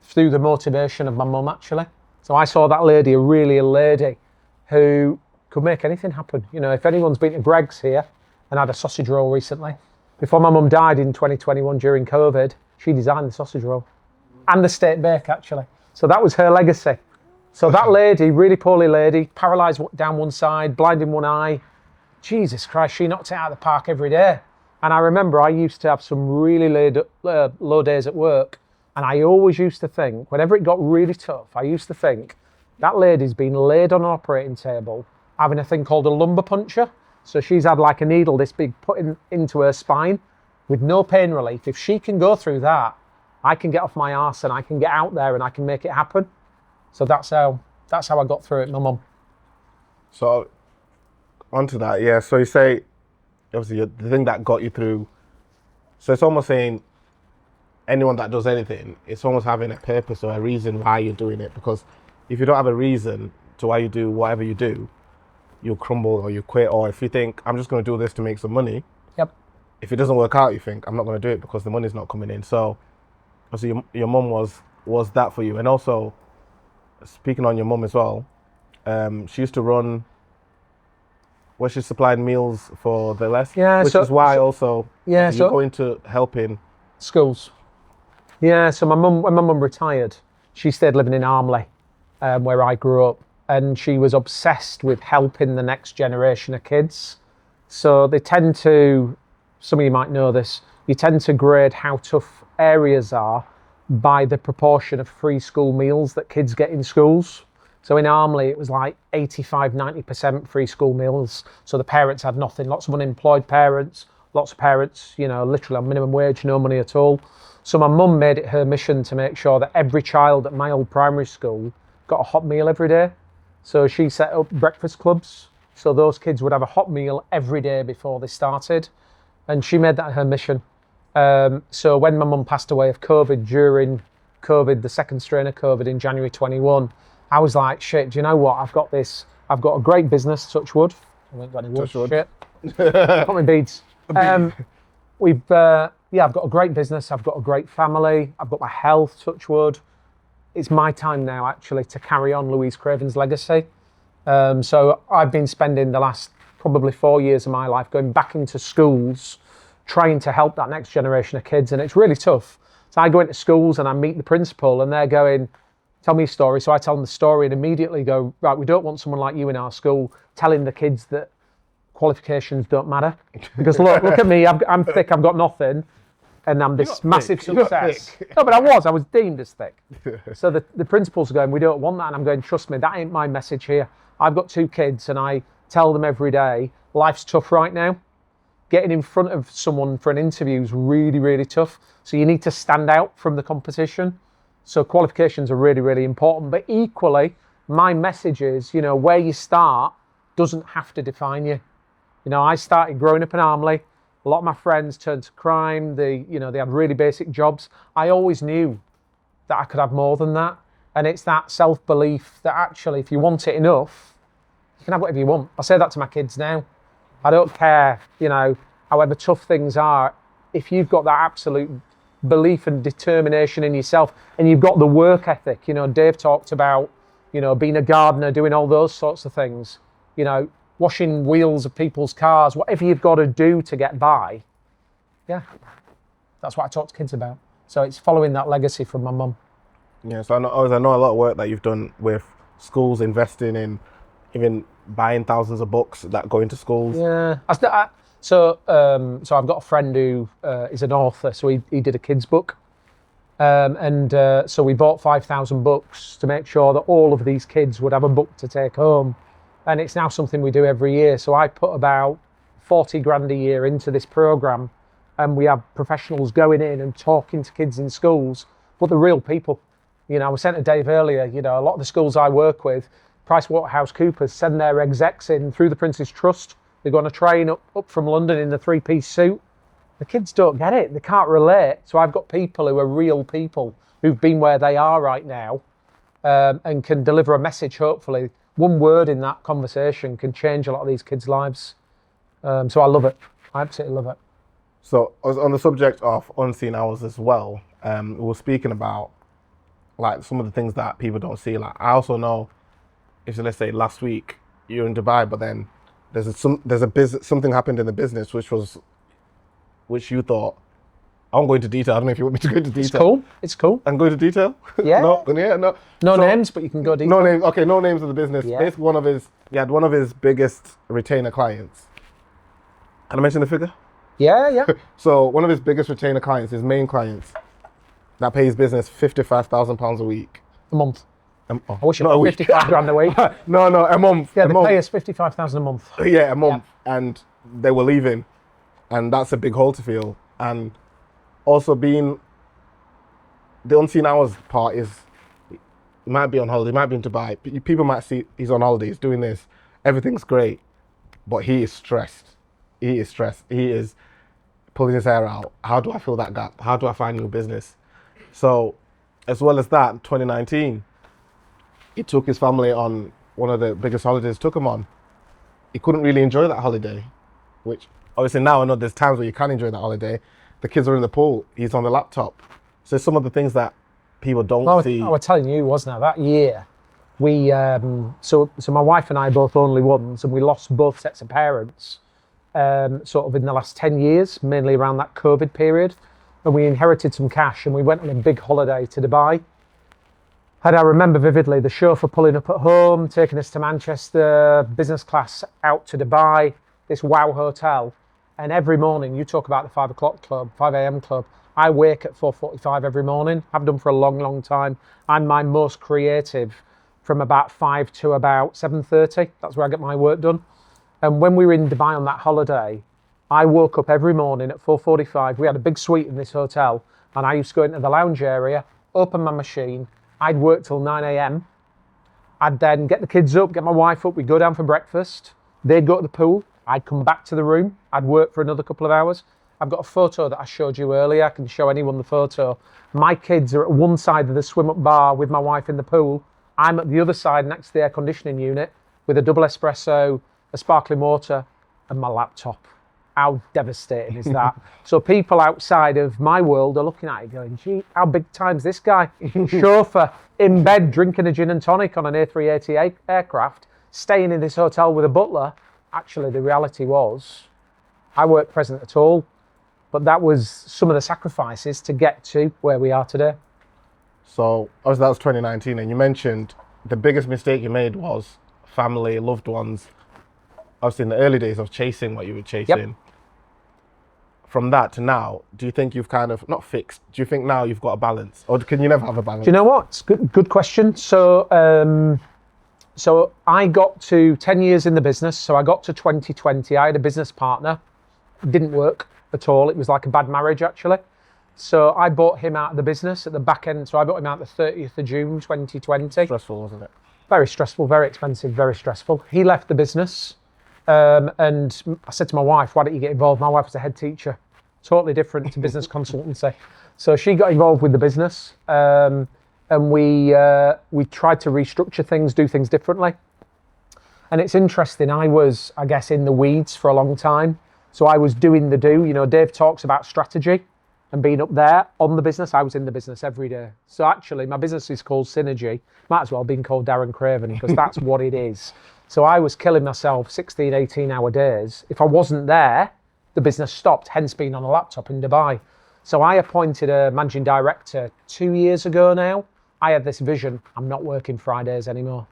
through the motivation of my mum, actually. So I saw that lady, a lady who could make anything happen. You know, if anyone's been to Greg's here and had a sausage roll recently, before my mum died in 2021 during COVID, she designed the sausage roll and the steak bake, actually. So that was her legacy. So that lady, really poorly lady, paralysed down one side, blind in one eye. Jesus Christ, she knocked it out of the park every day. And I remember I used to have some really low days at work. And I always used to think, whenever it got really tough, I used to think, that lady's been laid on an operating table, having a thing called a lumbar puncture. So she's had like a needle this big put into her spine with no pain relief. If she can go through that, I can get off my arse and I can get out there and I can make it happen. So that's how I got through it, my mum. So onto that, yeah. So you say, obviously, the thing that got you through. So it's almost saying anyone that does anything, it's almost having a purpose or a reason why you're doing it. Because if you don't have a reason to why you do whatever you do, you'll crumble or you quit. Or if you think, I'm just going to do this to make some money. Yep. If it doesn't work out, you think, I'm not going to do it because the money's not coming in. So obviously your mum was that for you. And also, speaking on your mum as well, she used to run, where she supplied meals for the less, which is why also you go into helping schools. Yeah, so when my mum retired, she stayed living in Armley, where I grew up, and she was obsessed with helping the next generation of kids. So they tend to, some of you might know this, you tend to grade how tough areas are by the proportion of free school meals that kids get in schools. So in Armley, it was like 85-90% free school meals. So the parents had nothing, lots of unemployed parents, lots of parents, you know, literally on minimum wage, no money at all. So my mum made it her mission to make sure that every child at my old primary school got a hot meal every day. So she set up breakfast clubs. So those kids would have a hot meal every day before they started. And she made that her mission. So when my mum passed away of COVID, during COVID, the second strain of COVID in January 21, I was like, shit, do you know what? I've got a great business, touch wood. I haven't got any wood, shit. Got my beads. I've got a great business. I've got a great family. I've got my health, touch wood. It's my time now, actually, to carry on Louise Craven's legacy. So I've been spending the last probably 4 years of my life going back into schools, trying to help that next generation of kids, and it's really tough. So I go into schools and I meet the principal and they're going, tell me a story. So I tell them the story and immediately go, right, we don't want someone like you in our school telling the kids that qualifications don't matter. Because look at me, I'm thick, I've got nothing, and I'm this massive success. No, but I was deemed as thick. So the principal's going, we don't want that, and I'm going, trust me, that ain't my message here. I've got 2 kids and I tell them every day, life's tough right now. getting in front of someone for an interview is really, really tough. So you need to stand out from the competition. So qualifications are really, really important. But equally, my message is, you know, where you start doesn't have to define you. You know, I started growing up in Armley. A lot of my friends turned to crime. They had really basic jobs. I always knew that I could have more than that. And it's that self-belief that actually, if you want it enough, you can have whatever you want. I say that to my kids now. I don't care, you know, however tough things are. If you've got that absolute belief and determination in yourself, and you've got the work ethic, you know, Dave talked about, you know, being a gardener, doing all those sorts of things, you know, washing wheels of people's cars, whatever you've got to do to get by. Yeah, that's what I talk to kids about. So it's following that legacy from my mum. Yeah, so I know a lot of work that you've done with schools, investing in, even buying thousands of books that go into schools. Yeah, so I've got a friend who is an author, so he did a kids book. So we bought 5,000 books to make sure that all of these kids would have a book to take home. And it's now something we do every year. So I put about 40 grand a year into this program, and we have professionals going in and talking to kids in schools, but the real people. You know, I was saying to Dave earlier, you know, a lot of the schools I work with, PricewaterhouseCoopers send their execs in through the Prince's Trust. They go on a train up from London in the 3-piece suit. The kids don't get it. They can't relate. So I've got people who are real people who've been where they are right now, and can deliver a message, hopefully. One word in that conversation can change a lot of these kids' lives. So I love it. I absolutely love it. So on the subject of unseen hours as well, we were speaking about like some of the things that people don't see. Like I also know, if let's say last week you're in Dubai, but then something happened in the business which you thought, I won't go into detail. I don't know if you want me to go into detail. It's cool. And go into detail? Yeah. No. No names, but you can go detail. No names. Okay, no names of the business. Yeah. Basically, he had one of his biggest retainer clients. Can I mention the figure? Yeah. So one of his biggest retainer clients, his main clients, that pays business £55,000 a week. A month. I wish it was 55 grand a week. No, a month. Yeah, they pay us 55,000 a month. Yeah, a month. Yeah. And they were leaving. And that's a big hole to fill. And also being the unseen hours part is, he might be on holiday, he might be in Dubai. People might see he's on holiday, he's doing this, everything's great, but he is stressed. He is pulling his hair out. How do I fill that gap? How do I find new business? So, as well as that, 2019, he took his family on one of the biggest holidays, took him on. He couldn't really enjoy that holiday, which obviously now I know there's times where you can enjoy that holiday. The kids are in the pool, he's on the laptop. So some of the things that people don't see. I was telling you, wasn't I? That year, we, so my wife and I both only ones, and we lost both sets of parents sort of in the last 10 years, mainly around that COVID period. And we inherited some cash and we went on a big holiday to Dubai. And I remember vividly the chauffeur pulling up at home, taking us to Manchester, business class out to Dubai, this wow hotel. And every morning, you talk about the 5 o'clock club, 5 a.m. club. I wake at 4:45 every morning. I've done for a long, long time. I'm my most creative from about 5 to about 7:30. That's where I get my work done. And when we were in Dubai on that holiday, I woke up every morning at 4:45. We had a big suite in this hotel, and I used to go into the lounge area, open my machine. I'd work till 9 a.m. I'd then get the kids up, get my wife up. We'd go down for breakfast. They'd go to the pool. I'd come back to the room. I'd work for another couple of hours. I've got a photo that I showed you earlier. I can show anyone the photo. My kids are at one side of the swim-up bar with my wife in the pool. I'm at the other side next to the air conditioning unit with a double espresso, a sparkling water, and my laptop. How devastating is that? So people outside of my world are looking at it going, gee, how big time's this guy? Chauffeur in bed drinking a gin and tonic on an A380 aircraft, staying in this hotel with a butler. Actually, the reality was, I weren't present at all, but that was some of the sacrifices to get to where we are today. So, obviously that was 2019, and you mentioned the biggest mistake you made was family, loved ones, obviously in the early days of chasing what you were chasing. Yep. From that to now, do you think you've kind of, not fixed, do you think now you've got a balance? Or can you never have a balance? Do you know what? It's good question. So I got to 10 years in the business. So I got to 2020. I had a business partner didn't work at all. It was like a bad marriage, actually. So I bought him out of the business at the back end. So I bought him out the 30th of June, 2020. Stressful, wasn't it? Very stressful, very expensive, very stressful. He left the business, and I said to my wife, why don't you get involved? My wife was a head teacher, totally different to business consultancy. So she got involved with the business, and we tried to restructure things, do things differently. And it's interesting, I was, I guess, in the weeds for a long time. So I was doing the do. You know, Dave talks about strategy and being up there on the business. I was in the business every day. So actually, my business is called Synergy. Might as well have been called Darren Craven, because that's what it is. So I was killing myself 16, 18-hour days. If I wasn't there, the business stopped, hence being on a laptop in Dubai. So I appointed a managing director 2 years ago now. I had this vision, I'm not working Fridays anymore.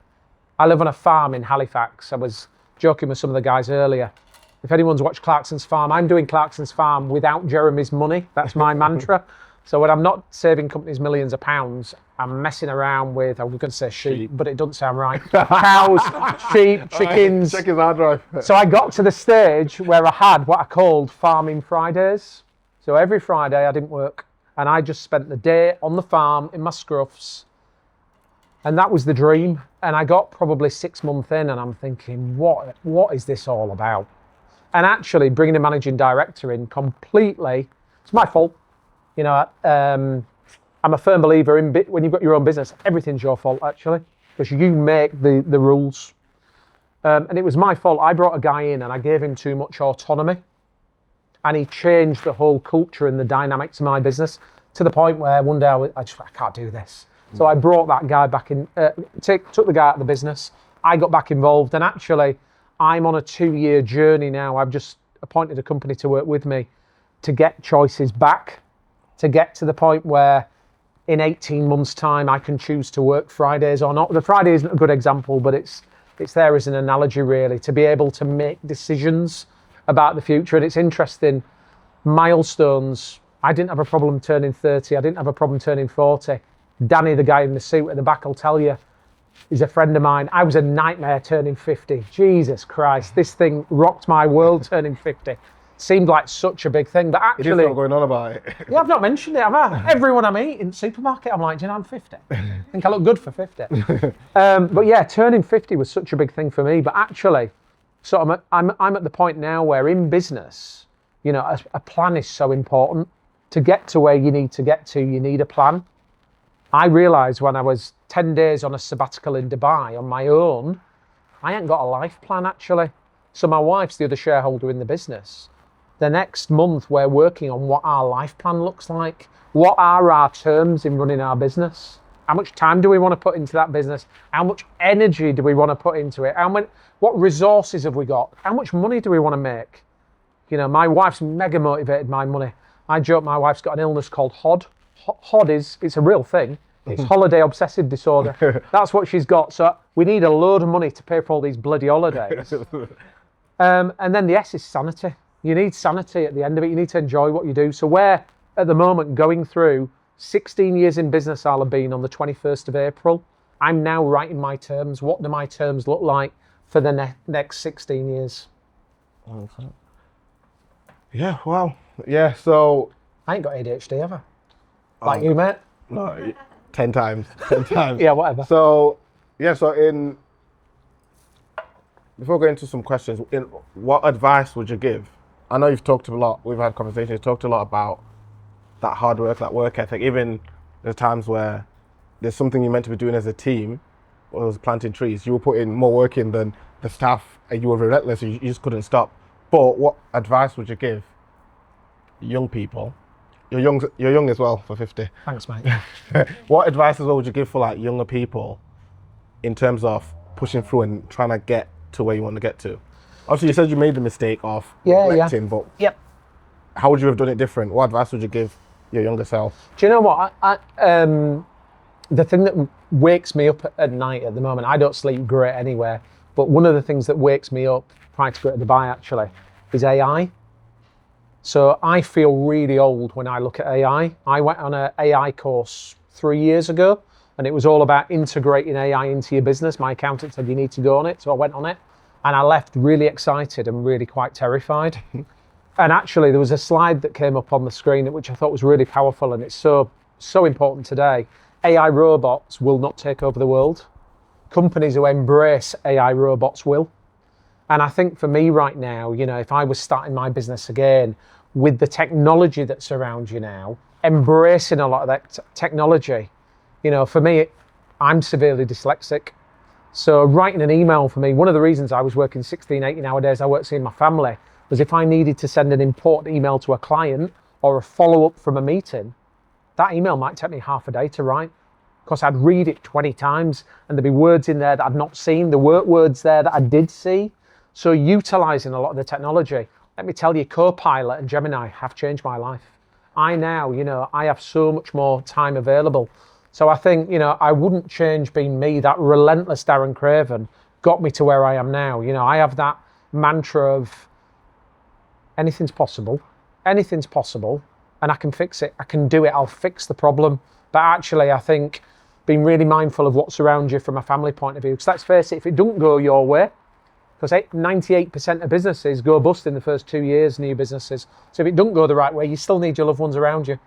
I live on a farm in Halifax. I was joking with some of the guys earlier. If anyone's watched Clarkson's Farm, I'm doing Clarkson's Farm without Jeremy's money. That's my mantra. So when I'm not saving companies millions of pounds, I'm messing around with, I was going to say sheep, but it doesn't sound right. Cows, sheep, chickens. Check his hard drive. So I got to the stage where I had what I called farming Fridays. So every Friday I didn't work, and I just spent the day on the farm in my scruffs. And that was the dream. And I got probably 6 months in, and I'm thinking, what is this all about? And actually bringing a managing director in completely, it's my fault. You know, I'm a firm believer in when you've got your own business, everything's your fault actually, because you make the rules. And it was my fault. I brought a guy in and I gave him too much autonomy, and he changed the whole culture and the dynamics of my business to the point where one day I can't do this. So I brought that guy back in, took the guy out of the business. I got back involved, and actually I'm on a 2-year journey now. I've just appointed a company to work with me to get choices back, to get to the point where in 18 months' time I can choose to work Fridays or not. The Friday isn't a good example, but it's there as an analogy really, to be able to make decisions about the future. And it's interesting, milestones. I didn't have a problem turning 30. I didn't have a problem turning 40. Danny, the guy in the suit at the back, will tell you, he's a friend of mine. I was a nightmare turning 50. Jesus Christ, this thing rocked my world turning 50. Seemed like such a big thing, but actually... It is not going on about it. Yeah, I've not mentioned it, have I? Everyone I meet in the supermarket, I'm like, do you know I'm 50? I think I look good for 50. But yeah, turning 50 was such a big thing for me. But actually, so I'm at the point now where in business, you know, a plan is so important. To get to where you need to get to, you need a plan. I realised when I was 10 days on a sabbatical in Dubai on my own, I ain't got a life plan actually. So my wife's the other shareholder in the business. The next month we're working on what our life plan looks like. What are our terms in running our business? How much time do we want to put into that business? How much energy do we want to put into it? What resources have we got? How much money do we want to make? You know, my wife's mega motivated by money. I joke my wife's got an illness called HOD. HOD it's a real thing. It's holiday obsessive disorder. That's what she's got. So we need a load of money to pay for all these bloody holidays. And then the S is sanity. You need sanity at the end of it. You need to enjoy what you do. So we're at the moment going through 16 years in business I'll have been on the 21st of April. I'm now writing my terms. What do my terms look like for the next 16 years? Yeah, wow. Yeah, so... I ain't got ADHD, have I? Like you, mate? No, 10 times. 10 times. Yeah, whatever. So, yeah, before going into some questions, what advice would you give? I know you've talked a lot, we've had conversations, you've talked a lot about that hard work, that work ethic. Even there's times where there's something you're meant to be doing as a team, or it was planting trees, you were putting more work in than the staff, and you were relentless, you just couldn't stop. But what advice would you give young people? You're young as well for 50. Thanks, mate. What advice as well would you give for like younger people in terms of pushing through and trying to get to where you want to get to? Obviously, you said you made the mistake of neglecting, but how would you have done it different? What advice would you give your younger self? Do you know what? The thing that wakes me up at night at the moment, I don't sleep great anywhere, but one of the things that wakes me up prior to go to Dubai actually is AI. So I feel really old when I look at AI. I went on an AI course 3 years ago, and it was all about integrating AI into your business. My accountant said you need to go on it, so I went on it, and I left really excited and really quite terrified. And actually, there was a slide that came up on the screen which I thought was really powerful, and it's so important today. AI robots will not take over the world. Companies who embrace AI robots will. And I think for me right now, you know, if I was starting my business again with the technology that's around you now, embracing a lot of that technology, you know, for me, I'm severely dyslexic. So writing an email for me, one of the reasons I was working 16, 18-hour days, I weren't seeing my family, was if I needed to send an important email to a client or a follow-up from a meeting, that email might take me half a day to write, because I'd read it 20 times and there'd be words in there that I'd not seen. There weren't words there that I did see. So utilizing a lot of the technology, let me tell you, Copilot and Gemini have changed my life. I now, you know, I have so much more time available. So I think, you know, I wouldn't change being me. That relentless Darren Craven got me to where I am now. You know, I have that mantra of anything's possible, and I can fix it. I can do it. I'll fix the problem. But actually, I think being really mindful of what's around you from a family point of view, because let's face it, if it don't go your way, because 98% of businesses go bust in the first 2 years, new businesses. So if it don't go the right way, you still need your loved ones around you.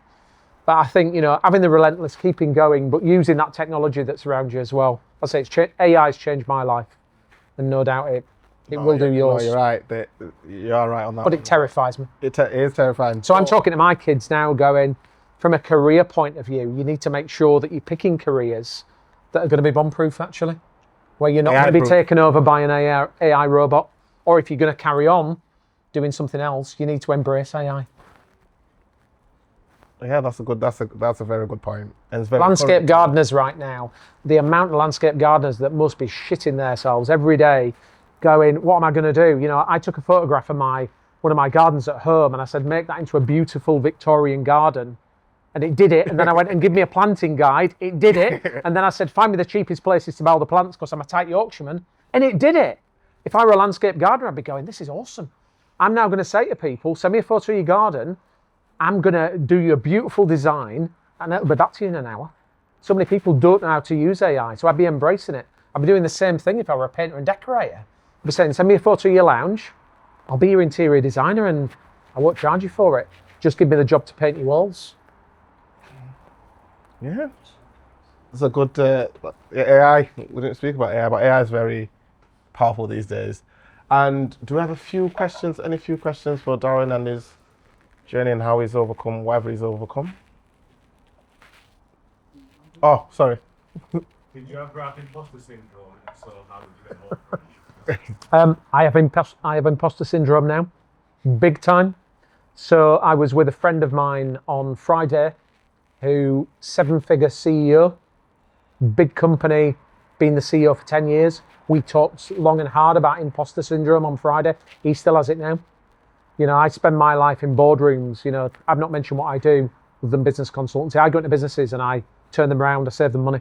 But I think, you know, having the relentless, keeping going, but using that technology that's around you as well. I'll say AI's changed my life, and no doubt it will do yours. No, you're right. You're right on that. But it terrifies me. It is terrifying. So I'm talking to my kids now going, from a career point of view, you need to make sure that you're picking careers that are going to be bomb-proof, actually, where you're not going to be taken over by an AI robot, or if you're going to carry on doing something else, you need to embrace AI. Yeah, that's a very good point. And it's very landscape gardeners right now, the amount of landscape gardeners that must be shitting themselves every day, going, what am I going to do? You know, I took a photograph of one of my gardens at home, and I said, make that into a beautiful Victorian garden. And it did it. And then I went and give me a planting guide. It did it. And then I said, find me the cheapest places to buy all the plants, because I'm a tight Yorkshireman. And it did it. If I were a landscape gardener, I'd be going, this is awesome. I'm now going to say to people, send me a photo of your garden. I'm going to do you a beautiful design, and it'll be back to you in an hour. So many people don't know how to use AI. So I'd be embracing it. I'd be doing the same thing if I were a painter and decorator. I'd be saying, send me a photo of your lounge. I'll be your interior designer, and I won't charge you for it. Just give me the job to paint your walls. Yeah, it's a good AI. We didn't speak about AI, but AI is very powerful these days. And do we have any few questions for Darren and his journey and how he's overcome whatever he's overcome? Oh, sorry. Did you ever have imposter syndrome? So how did you get over it? I have imposter syndrome now, big time. So I was with a friend of mine on Friday, who 7-figure CEO, big company, been the CEO for 10 years. We talked long and hard about imposter syndrome on Friday. He still has it now. You know, I spend my life in boardrooms. You know, I've not mentioned what I do with them business consultancy. I go into businesses and I turn them around. I save them money.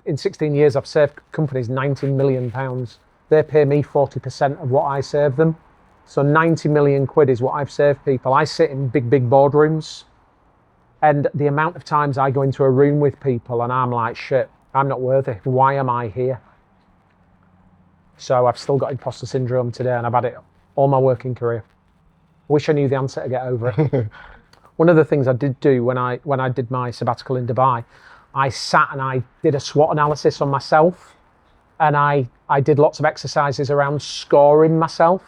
In 16 years, I've saved companies £19 million. They pay me 40% of what I save them. So 90 million quid is what I've saved people. I sit in big boardrooms. And the amount of times I go into a room with people and I'm like, shit, I'm not worthy. Why am I here? So I've still got imposter syndrome today, and I've had it all my working career. I wish I knew the answer to get over it. One of the things I did do when I did my sabbatical in Dubai, I sat and I did a SWOT analysis on myself, and I did lots of exercises around scoring myself.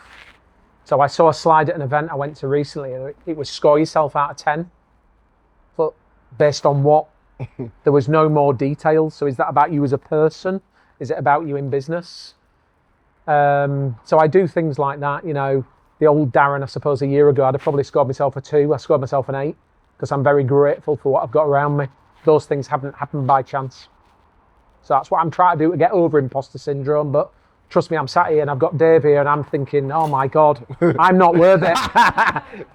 So I saw a slide at an event I went to recently, and it was score yourself out of 10. But based on what? There was no more details. So is that about you as a person? Is it about you in business? So I do things like that. You know, the old Darren, I suppose, a year ago, I'd have probably scored myself a 2. I scored myself an 8 because I'm very grateful for what I've got around me. Those things haven't happened by chance. So that's what I'm trying to do to get over imposter syndrome. But trust me, I'm sat here and I've got Dave here and I'm thinking, oh my God, I'm not worth it.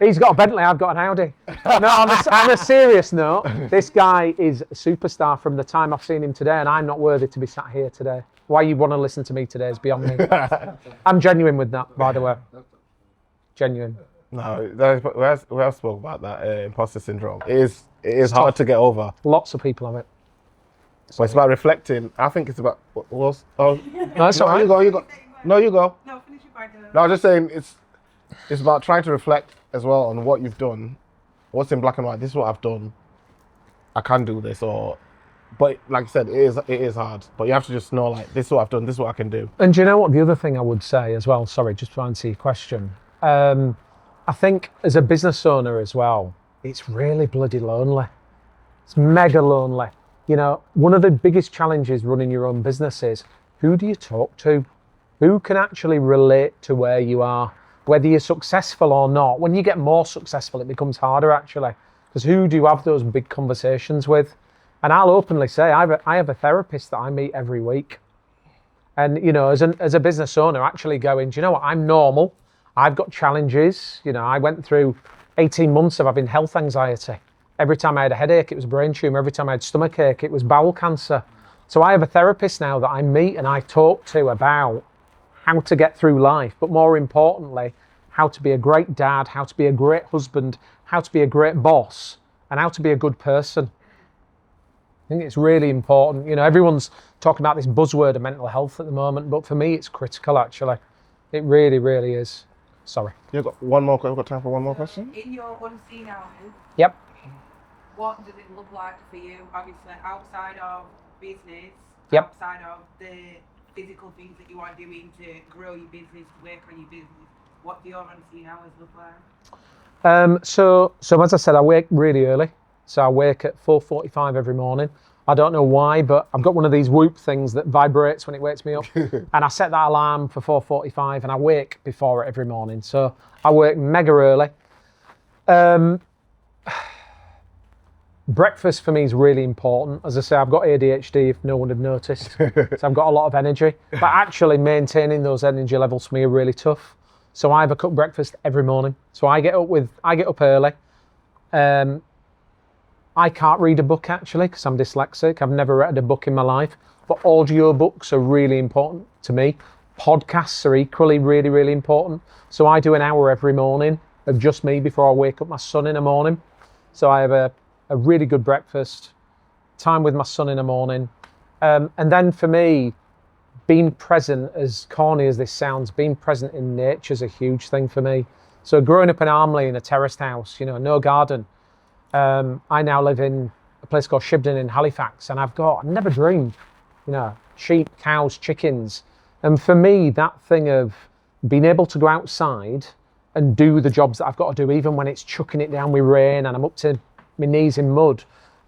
He's got a Bentley, I've got an Audi. No, on a serious note, this guy is a superstar from the time I've seen him today, and I'm not worthy to be sat here today. Why you want to listen to me today is beyond me. I'm genuine with that, by the way. Genuine. No, we have spoken about that imposter syndrome. It is hard to get over. Lots of people have it. But it's about reflecting. I think it's about. No, that's all right. You go. No, you go. No, finish your part. No, I'm just saying it's it's about trying to reflect as well on what you've done, what's in black and white. This is what I've done. I can do this, but like I said, it is hard. But you have to just know, like, this is what I've done. This is what I can do. And do you know what? The other thing I would say as well. Sorry, just to answer your question. I think as a business owner as well, it's really bloody lonely. It's mega lonely. You know, one of the biggest challenges running your own business is, who do you talk to? Who can actually relate to where you are, whether you're successful or not? When you get more successful, it becomes harder actually, because who do you have those big conversations with? And I'll openly say, I have a therapist that I meet every week. And, you know, as a business owner, actually going, do you know what? I'm normal. I've got challenges. You know, I went through 18 months of having health anxiety. Every time I had a headache, it was a brain tumor. Every time I had stomach ache, it was bowel cancer. So I have a therapist now that I meet and I talk to about how to get through life, but more importantly, how to be a great dad, how to be a great husband, how to be a great boss, and how to be a good person. I think it's really important. You know, everyone's talking about this buzzword of mental health at the moment, but for me, it's critical actually. It really, really is. Sorry. You've got one more. We've got time for one more question. In your unseen hours, Yep. what does it look like for you? Obviously, outside of business, Yep. outside of the physical things that you are doing to grow your business, to work on your business, what do your unseen hours look like? So as I said, I wake really early. So I wake at 4:45 every morning. I don't know why, but I've got one of these Whoop things that vibrates when it wakes me up. And I set that alarm for 4:45 and I wake before it every morning. So I wake mega early. Breakfast for me is really important. As I say, I've got ADHD if no one had noticed. So I've got a lot of energy. But actually maintaining those energy levels for me are really tough. So I have a cooked breakfast every morning. So I get up early. I can't read a book actually because I'm dyslexic. I've never read a book in my life, but audio books are really important to me. Podcasts are equally really, really important. So I do an hour every morning of just me before I wake up my son in the morning. So I have a really good breakfast, time with my son in the morning. And then for me, being present, as corny as this sounds, being present in nature is a huge thing for me. So growing up in Armley in a terraced house, you know, no garden. I now live in a place called Shibden in Halifax, and I never dreamed, you know, sheep, cows, chickens. And for me, that thing of being able to go outside and do the jobs that I've got to do, even when it's chucking it down with rain and I'm up to my knees in mud,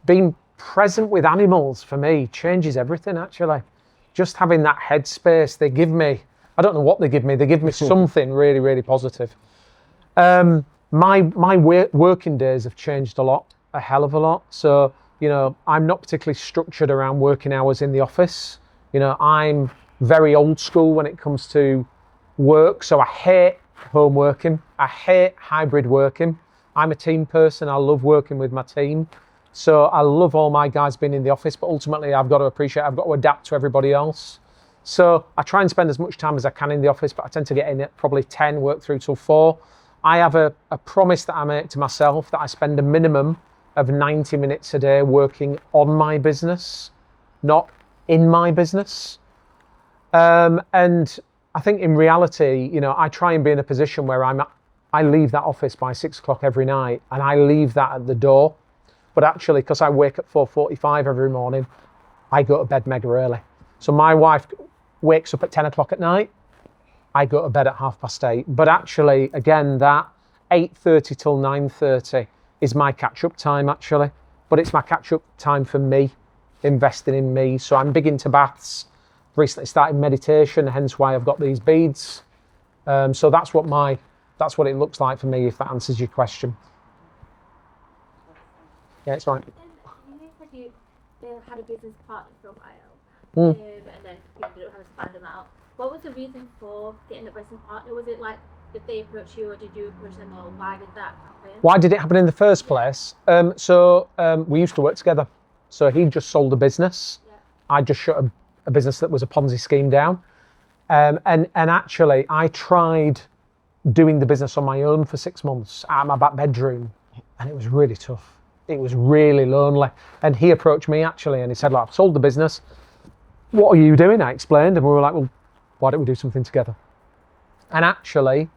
being present with animals for me changes everything actually. Just having that headspace, they give me, I don't know what they give me something really, really positive. My working days have changed a hell of a lot. So, you know, I'm not particularly structured around working hours in the office. You know, I'm very old school when it comes to work. So I hate home working. I hate hybrid working. I'm a team person. I love working with my team. So I love all my guys being in the office, but ultimately I've got to adapt to everybody else. So I try and spend as much time as I can in the office, but I tend to get in at probably 10, work through till 4. I have a promise that I make to myself that I spend a minimum of 90 minutes a day working on my business, not in my business. And I think in reality, you know, I try and be in a position where I leave that office by 6 o'clock every night and I leave that at the door. But actually, because I wake at 4:45 every morning, I go to bed mega early. So my wife wakes up at 10 o'clock at night. I go to bed at 8:30. But actually, again, that 8:30 till 9:30 is my catch-up time, actually. But it's my catch-up time for me, investing in me. So I'm big into baths. Recently started meditation, hence why I've got these beads. So that's what it looks like for me, if that answers your question. Yeah, it's right. You said you had a business partner for a while, and then you ended up having to find them out. What was the reason for getting a business partner? Was it like, did they approach you or did you approach them, or why did that happen? Why did it happen in the first place? We used to work together. So he just sold a business. Yeah. I just shut a business that was a Ponzi scheme down. And actually, I tried doing the business on my own for 6 months out of my back bedroom, and it was really tough. It was really lonely. And he approached me actually, and he said, "Look, I've sold the business. What are you doing?" I explained, and we were like, "Well, why don't we do something together?" And actually,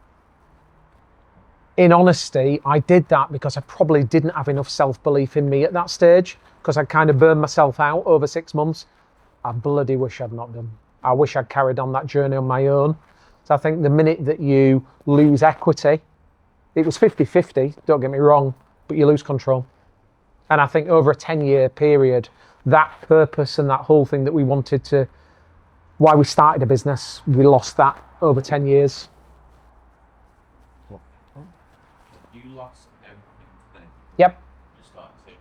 in honesty, I did that because I probably didn't have enough self-belief in me at that stage, because I kind of burned myself out over 6 months. I bloody wish I'd not done. I wish I'd carried on that journey on my own. So I think the minute that you lose equity, it was 50-50, don't get me wrong, but you lose control. And I think over a 10-year period, that purpose and that whole thing that we wanted to, why we started a business, we lost that over 10 years. You lost everything today. Yep. You start the same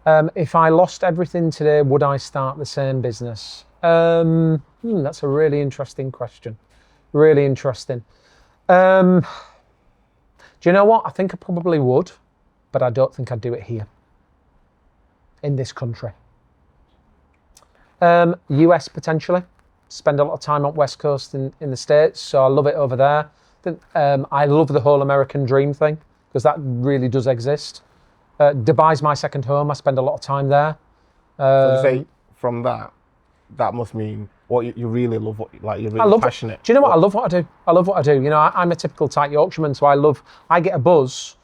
business. If I lost everything today, would I start the same business? That's a really interesting question. Really interesting. Do you know what? I think I probably would, but I don't think I'd do it here, in this country. US potentially. Spend a lot of time on West Coast in the States, so I love it over there. I love the whole American dream thing, because that really does exist. Dubai's my second home. I spend a lot of time there. So you say from that must mean what you really love, you're really passionate. Do you know what? I love what I do. I love what I do. You know, I'm a typical tight Yorkshireman, so I get a buzz.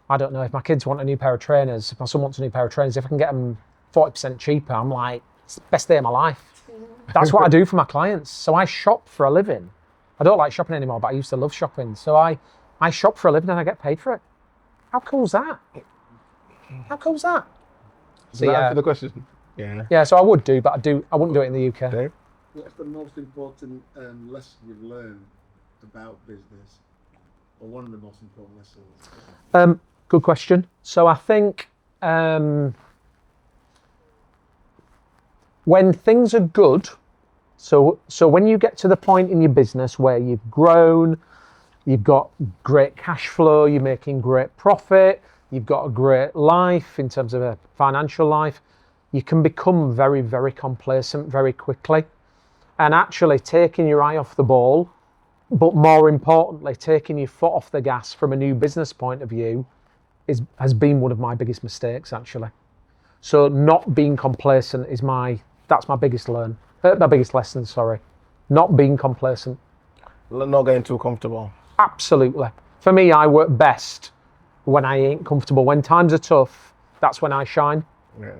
I don't know, if my kids want a new pair of trainers, if my son wants a new pair of trainers, if I can get them 40% cheaper, I'm like, it's the best day of my life. That's what I do for my clients. So I shop for a living. I don't like shopping anymore, but I used to love shopping. So I shop for a living and I get paid for it. How cool's that? How cool's that? So that answer the question? Yeah. Yeah, so I would do, but I wouldn't do it in the UK. Dave? What's the most important lesson you've learned about business, or one of the most important lessons? Good question. So I think when things are good, so when you get to the point in your business where you've grown, you've got great cash flow, you're making great profit, you've got a great life in terms of a financial life, you can become very, very complacent very quickly. And actually taking your eye off the ball, but more importantly, taking your foot off the gas from a new business point of view has been one of my biggest mistakes, actually. So not being complacent that's my biggest lesson, sorry. Not being complacent. Not getting too comfortable. Absolutely. For me, I work best when I ain't comfortable. When times are tough, that's when I shine. Yeah.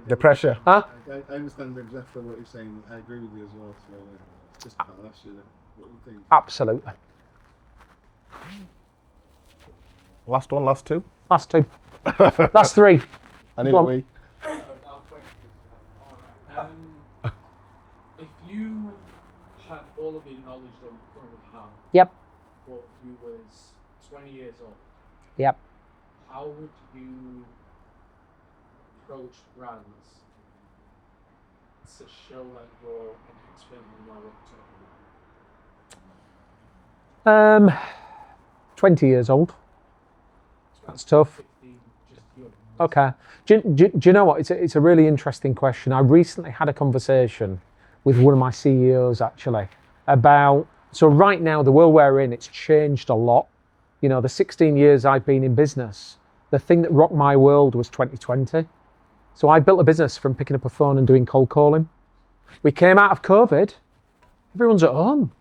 The pressure. Huh? I understand exactly what you're saying. I agree with you as well. So just to ask you what you think. Absolutely. Last one, last two? Last two. Last three. I need a wee. If you had all of the knowledge that you currently have, Yep. but you was 20 years old, Yep. how would you approach brands to show that you're an expert in your up to? 20 years old. That's tough. 15, just you. Okay. Do you know what? It's a really interesting question. I recently had a conversation with one of my CEOs actually about, so right now the world we're in, it's changed a lot. You know, the 16 years I've been in business, the thing that rocked my world was 2020. So I built a business from picking up a phone and doing cold calling. We came out of COVID, everyone's at home.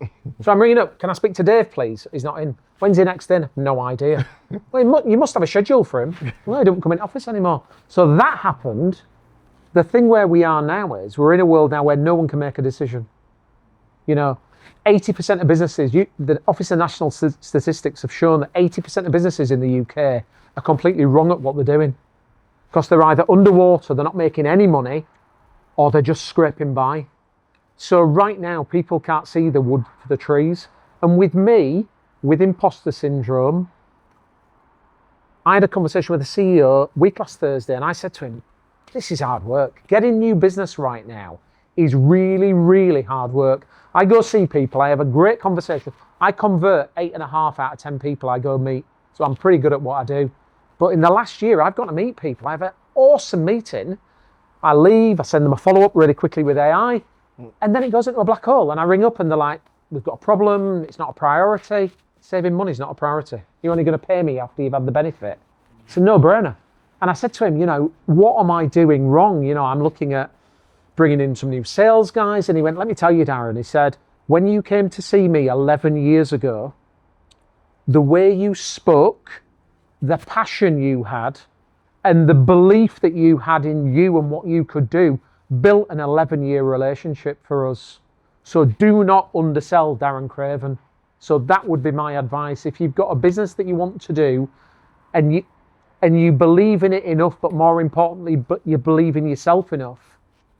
So I'm ringing up, can I speak to Dave, please? He's not in. When's he next in? No idea. Well, you must have a schedule for him. Well, he don't come in office anymore. So that happened. The thing where we are now is we're in a world now where no one can make a decision. You know, 80% of businesses, the Office of National Statistics have shown that 80% of businesses in the UK are completely wrong at what they're doing. Because they're either underwater, they're not making any money, or they're just scraping by. So right now, people can't see the wood for the trees. And with me, with imposter syndrome, I had a conversation with the CEO week last Thursday, and I said to him, this is hard work. Getting new business right now is really, really hard work. I go see people, I have a great conversation. I convert 8.5 out of 10 people I go meet. So I'm pretty good at what I do. But in the last year, I've got to meet people. I have an awesome meeting. I leave, I send them a follow-up really quickly with AI, and then it goes into a black hole. And I ring up and they're like, we've got a problem, it's not a priority. Saving money is not a priority. You're only going to pay me after you've had the benefit. It's a no-brainer. And I said to him, you know, what am I doing wrong? You know, I'm looking at bringing in some new sales guys. And he went, let me tell you, Darren, he said, when you came to see me 11 years ago, the way you spoke, the passion you had, and the belief that you had in you and what you could do built an 11-year relationship for us. So do not undersell Darren Craven. So that would be my advice. If you've got a business that you want to do and you believe in it enough, but more importantly, but you believe in yourself enough,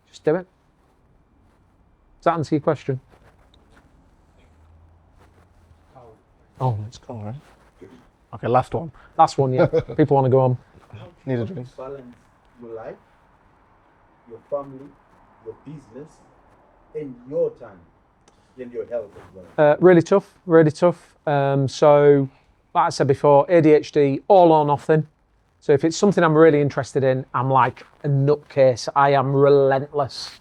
just do it. Does that answer your question? Oh, let's go. All right. Okay, last one. Last one, yeah. People want to go on. Need a drink. Balance your life, your family, your business, and your time, and your health as well. Really tough, really tough. So, like I said before, ADHD, all or nothing. So if it's something I'm really interested in, I'm like a nutcase. I am relentless.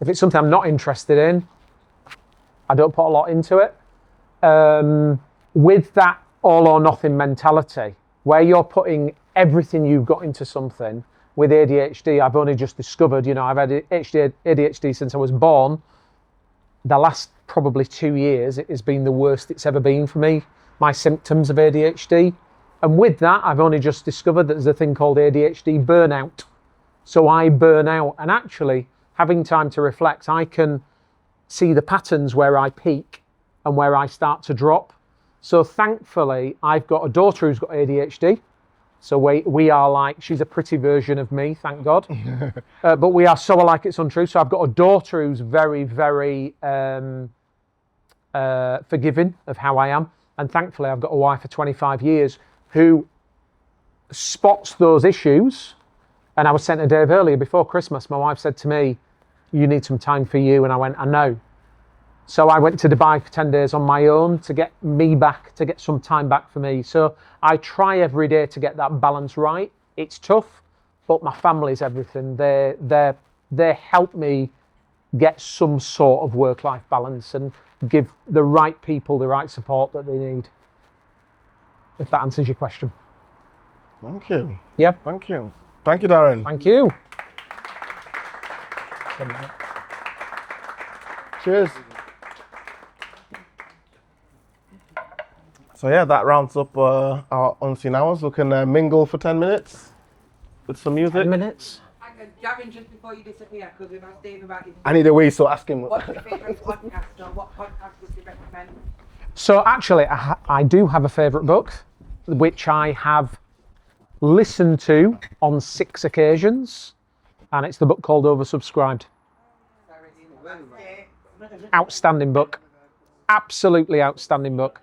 If it's something I'm not interested in, I don't put a lot into it. With that all or nothing mentality, where you're putting everything you've got into something, with ADHD, I've only just discovered, I've had ADHD since I was born. The last probably 2 years, it has been the worst it's ever been for me, my symptoms of ADHD. And with that, I've only just discovered that there's a thing called ADHD burnout. So I burn out, and actually, having time to reflect, I can see the patterns where I peak and where I start to drop. So thankfully, I've got a daughter who's got ADHD. So we are like, she's a pretty version of me, thank God. But we are so alike it's untrue. So I've got a daughter who's very, very forgiving of how I am. And thankfully, I've got a wife for 25 years who spots those issues. And I was saying to Dave earlier, before Christmas, my wife said to me, you need some time for you. And I went, I know. So I went to Dubai for 10 days on my own to get me back, to get some time back for me. So I try every day to get that balance right. It's tough, but my family's everything. They help me get some sort of work-life balance and give the right people the right support that they need. If that answers your question. Thank you. Yeah. Thank you. Thank you, Darren. Thank you. Cheers. So yeah, that rounds up our unseen hours. We can mingle for 10 minutes with some music. 10 minutes? Gavin, just before you disappear, because we've asked Dave about his I need a wee, so ask him. what's your favourite podcast, or what podcast would you recommend? So actually, I do have a favourite book, which I have listened to on 6 occasions, and it's the book called Oversubscribed. Outstanding book. Absolutely outstanding book.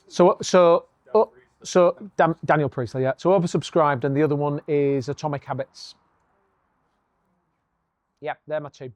So Daniel Priestley, yeah. So Oversubscribed, and the other one is Atomic Habits. Yeah, they're my 2.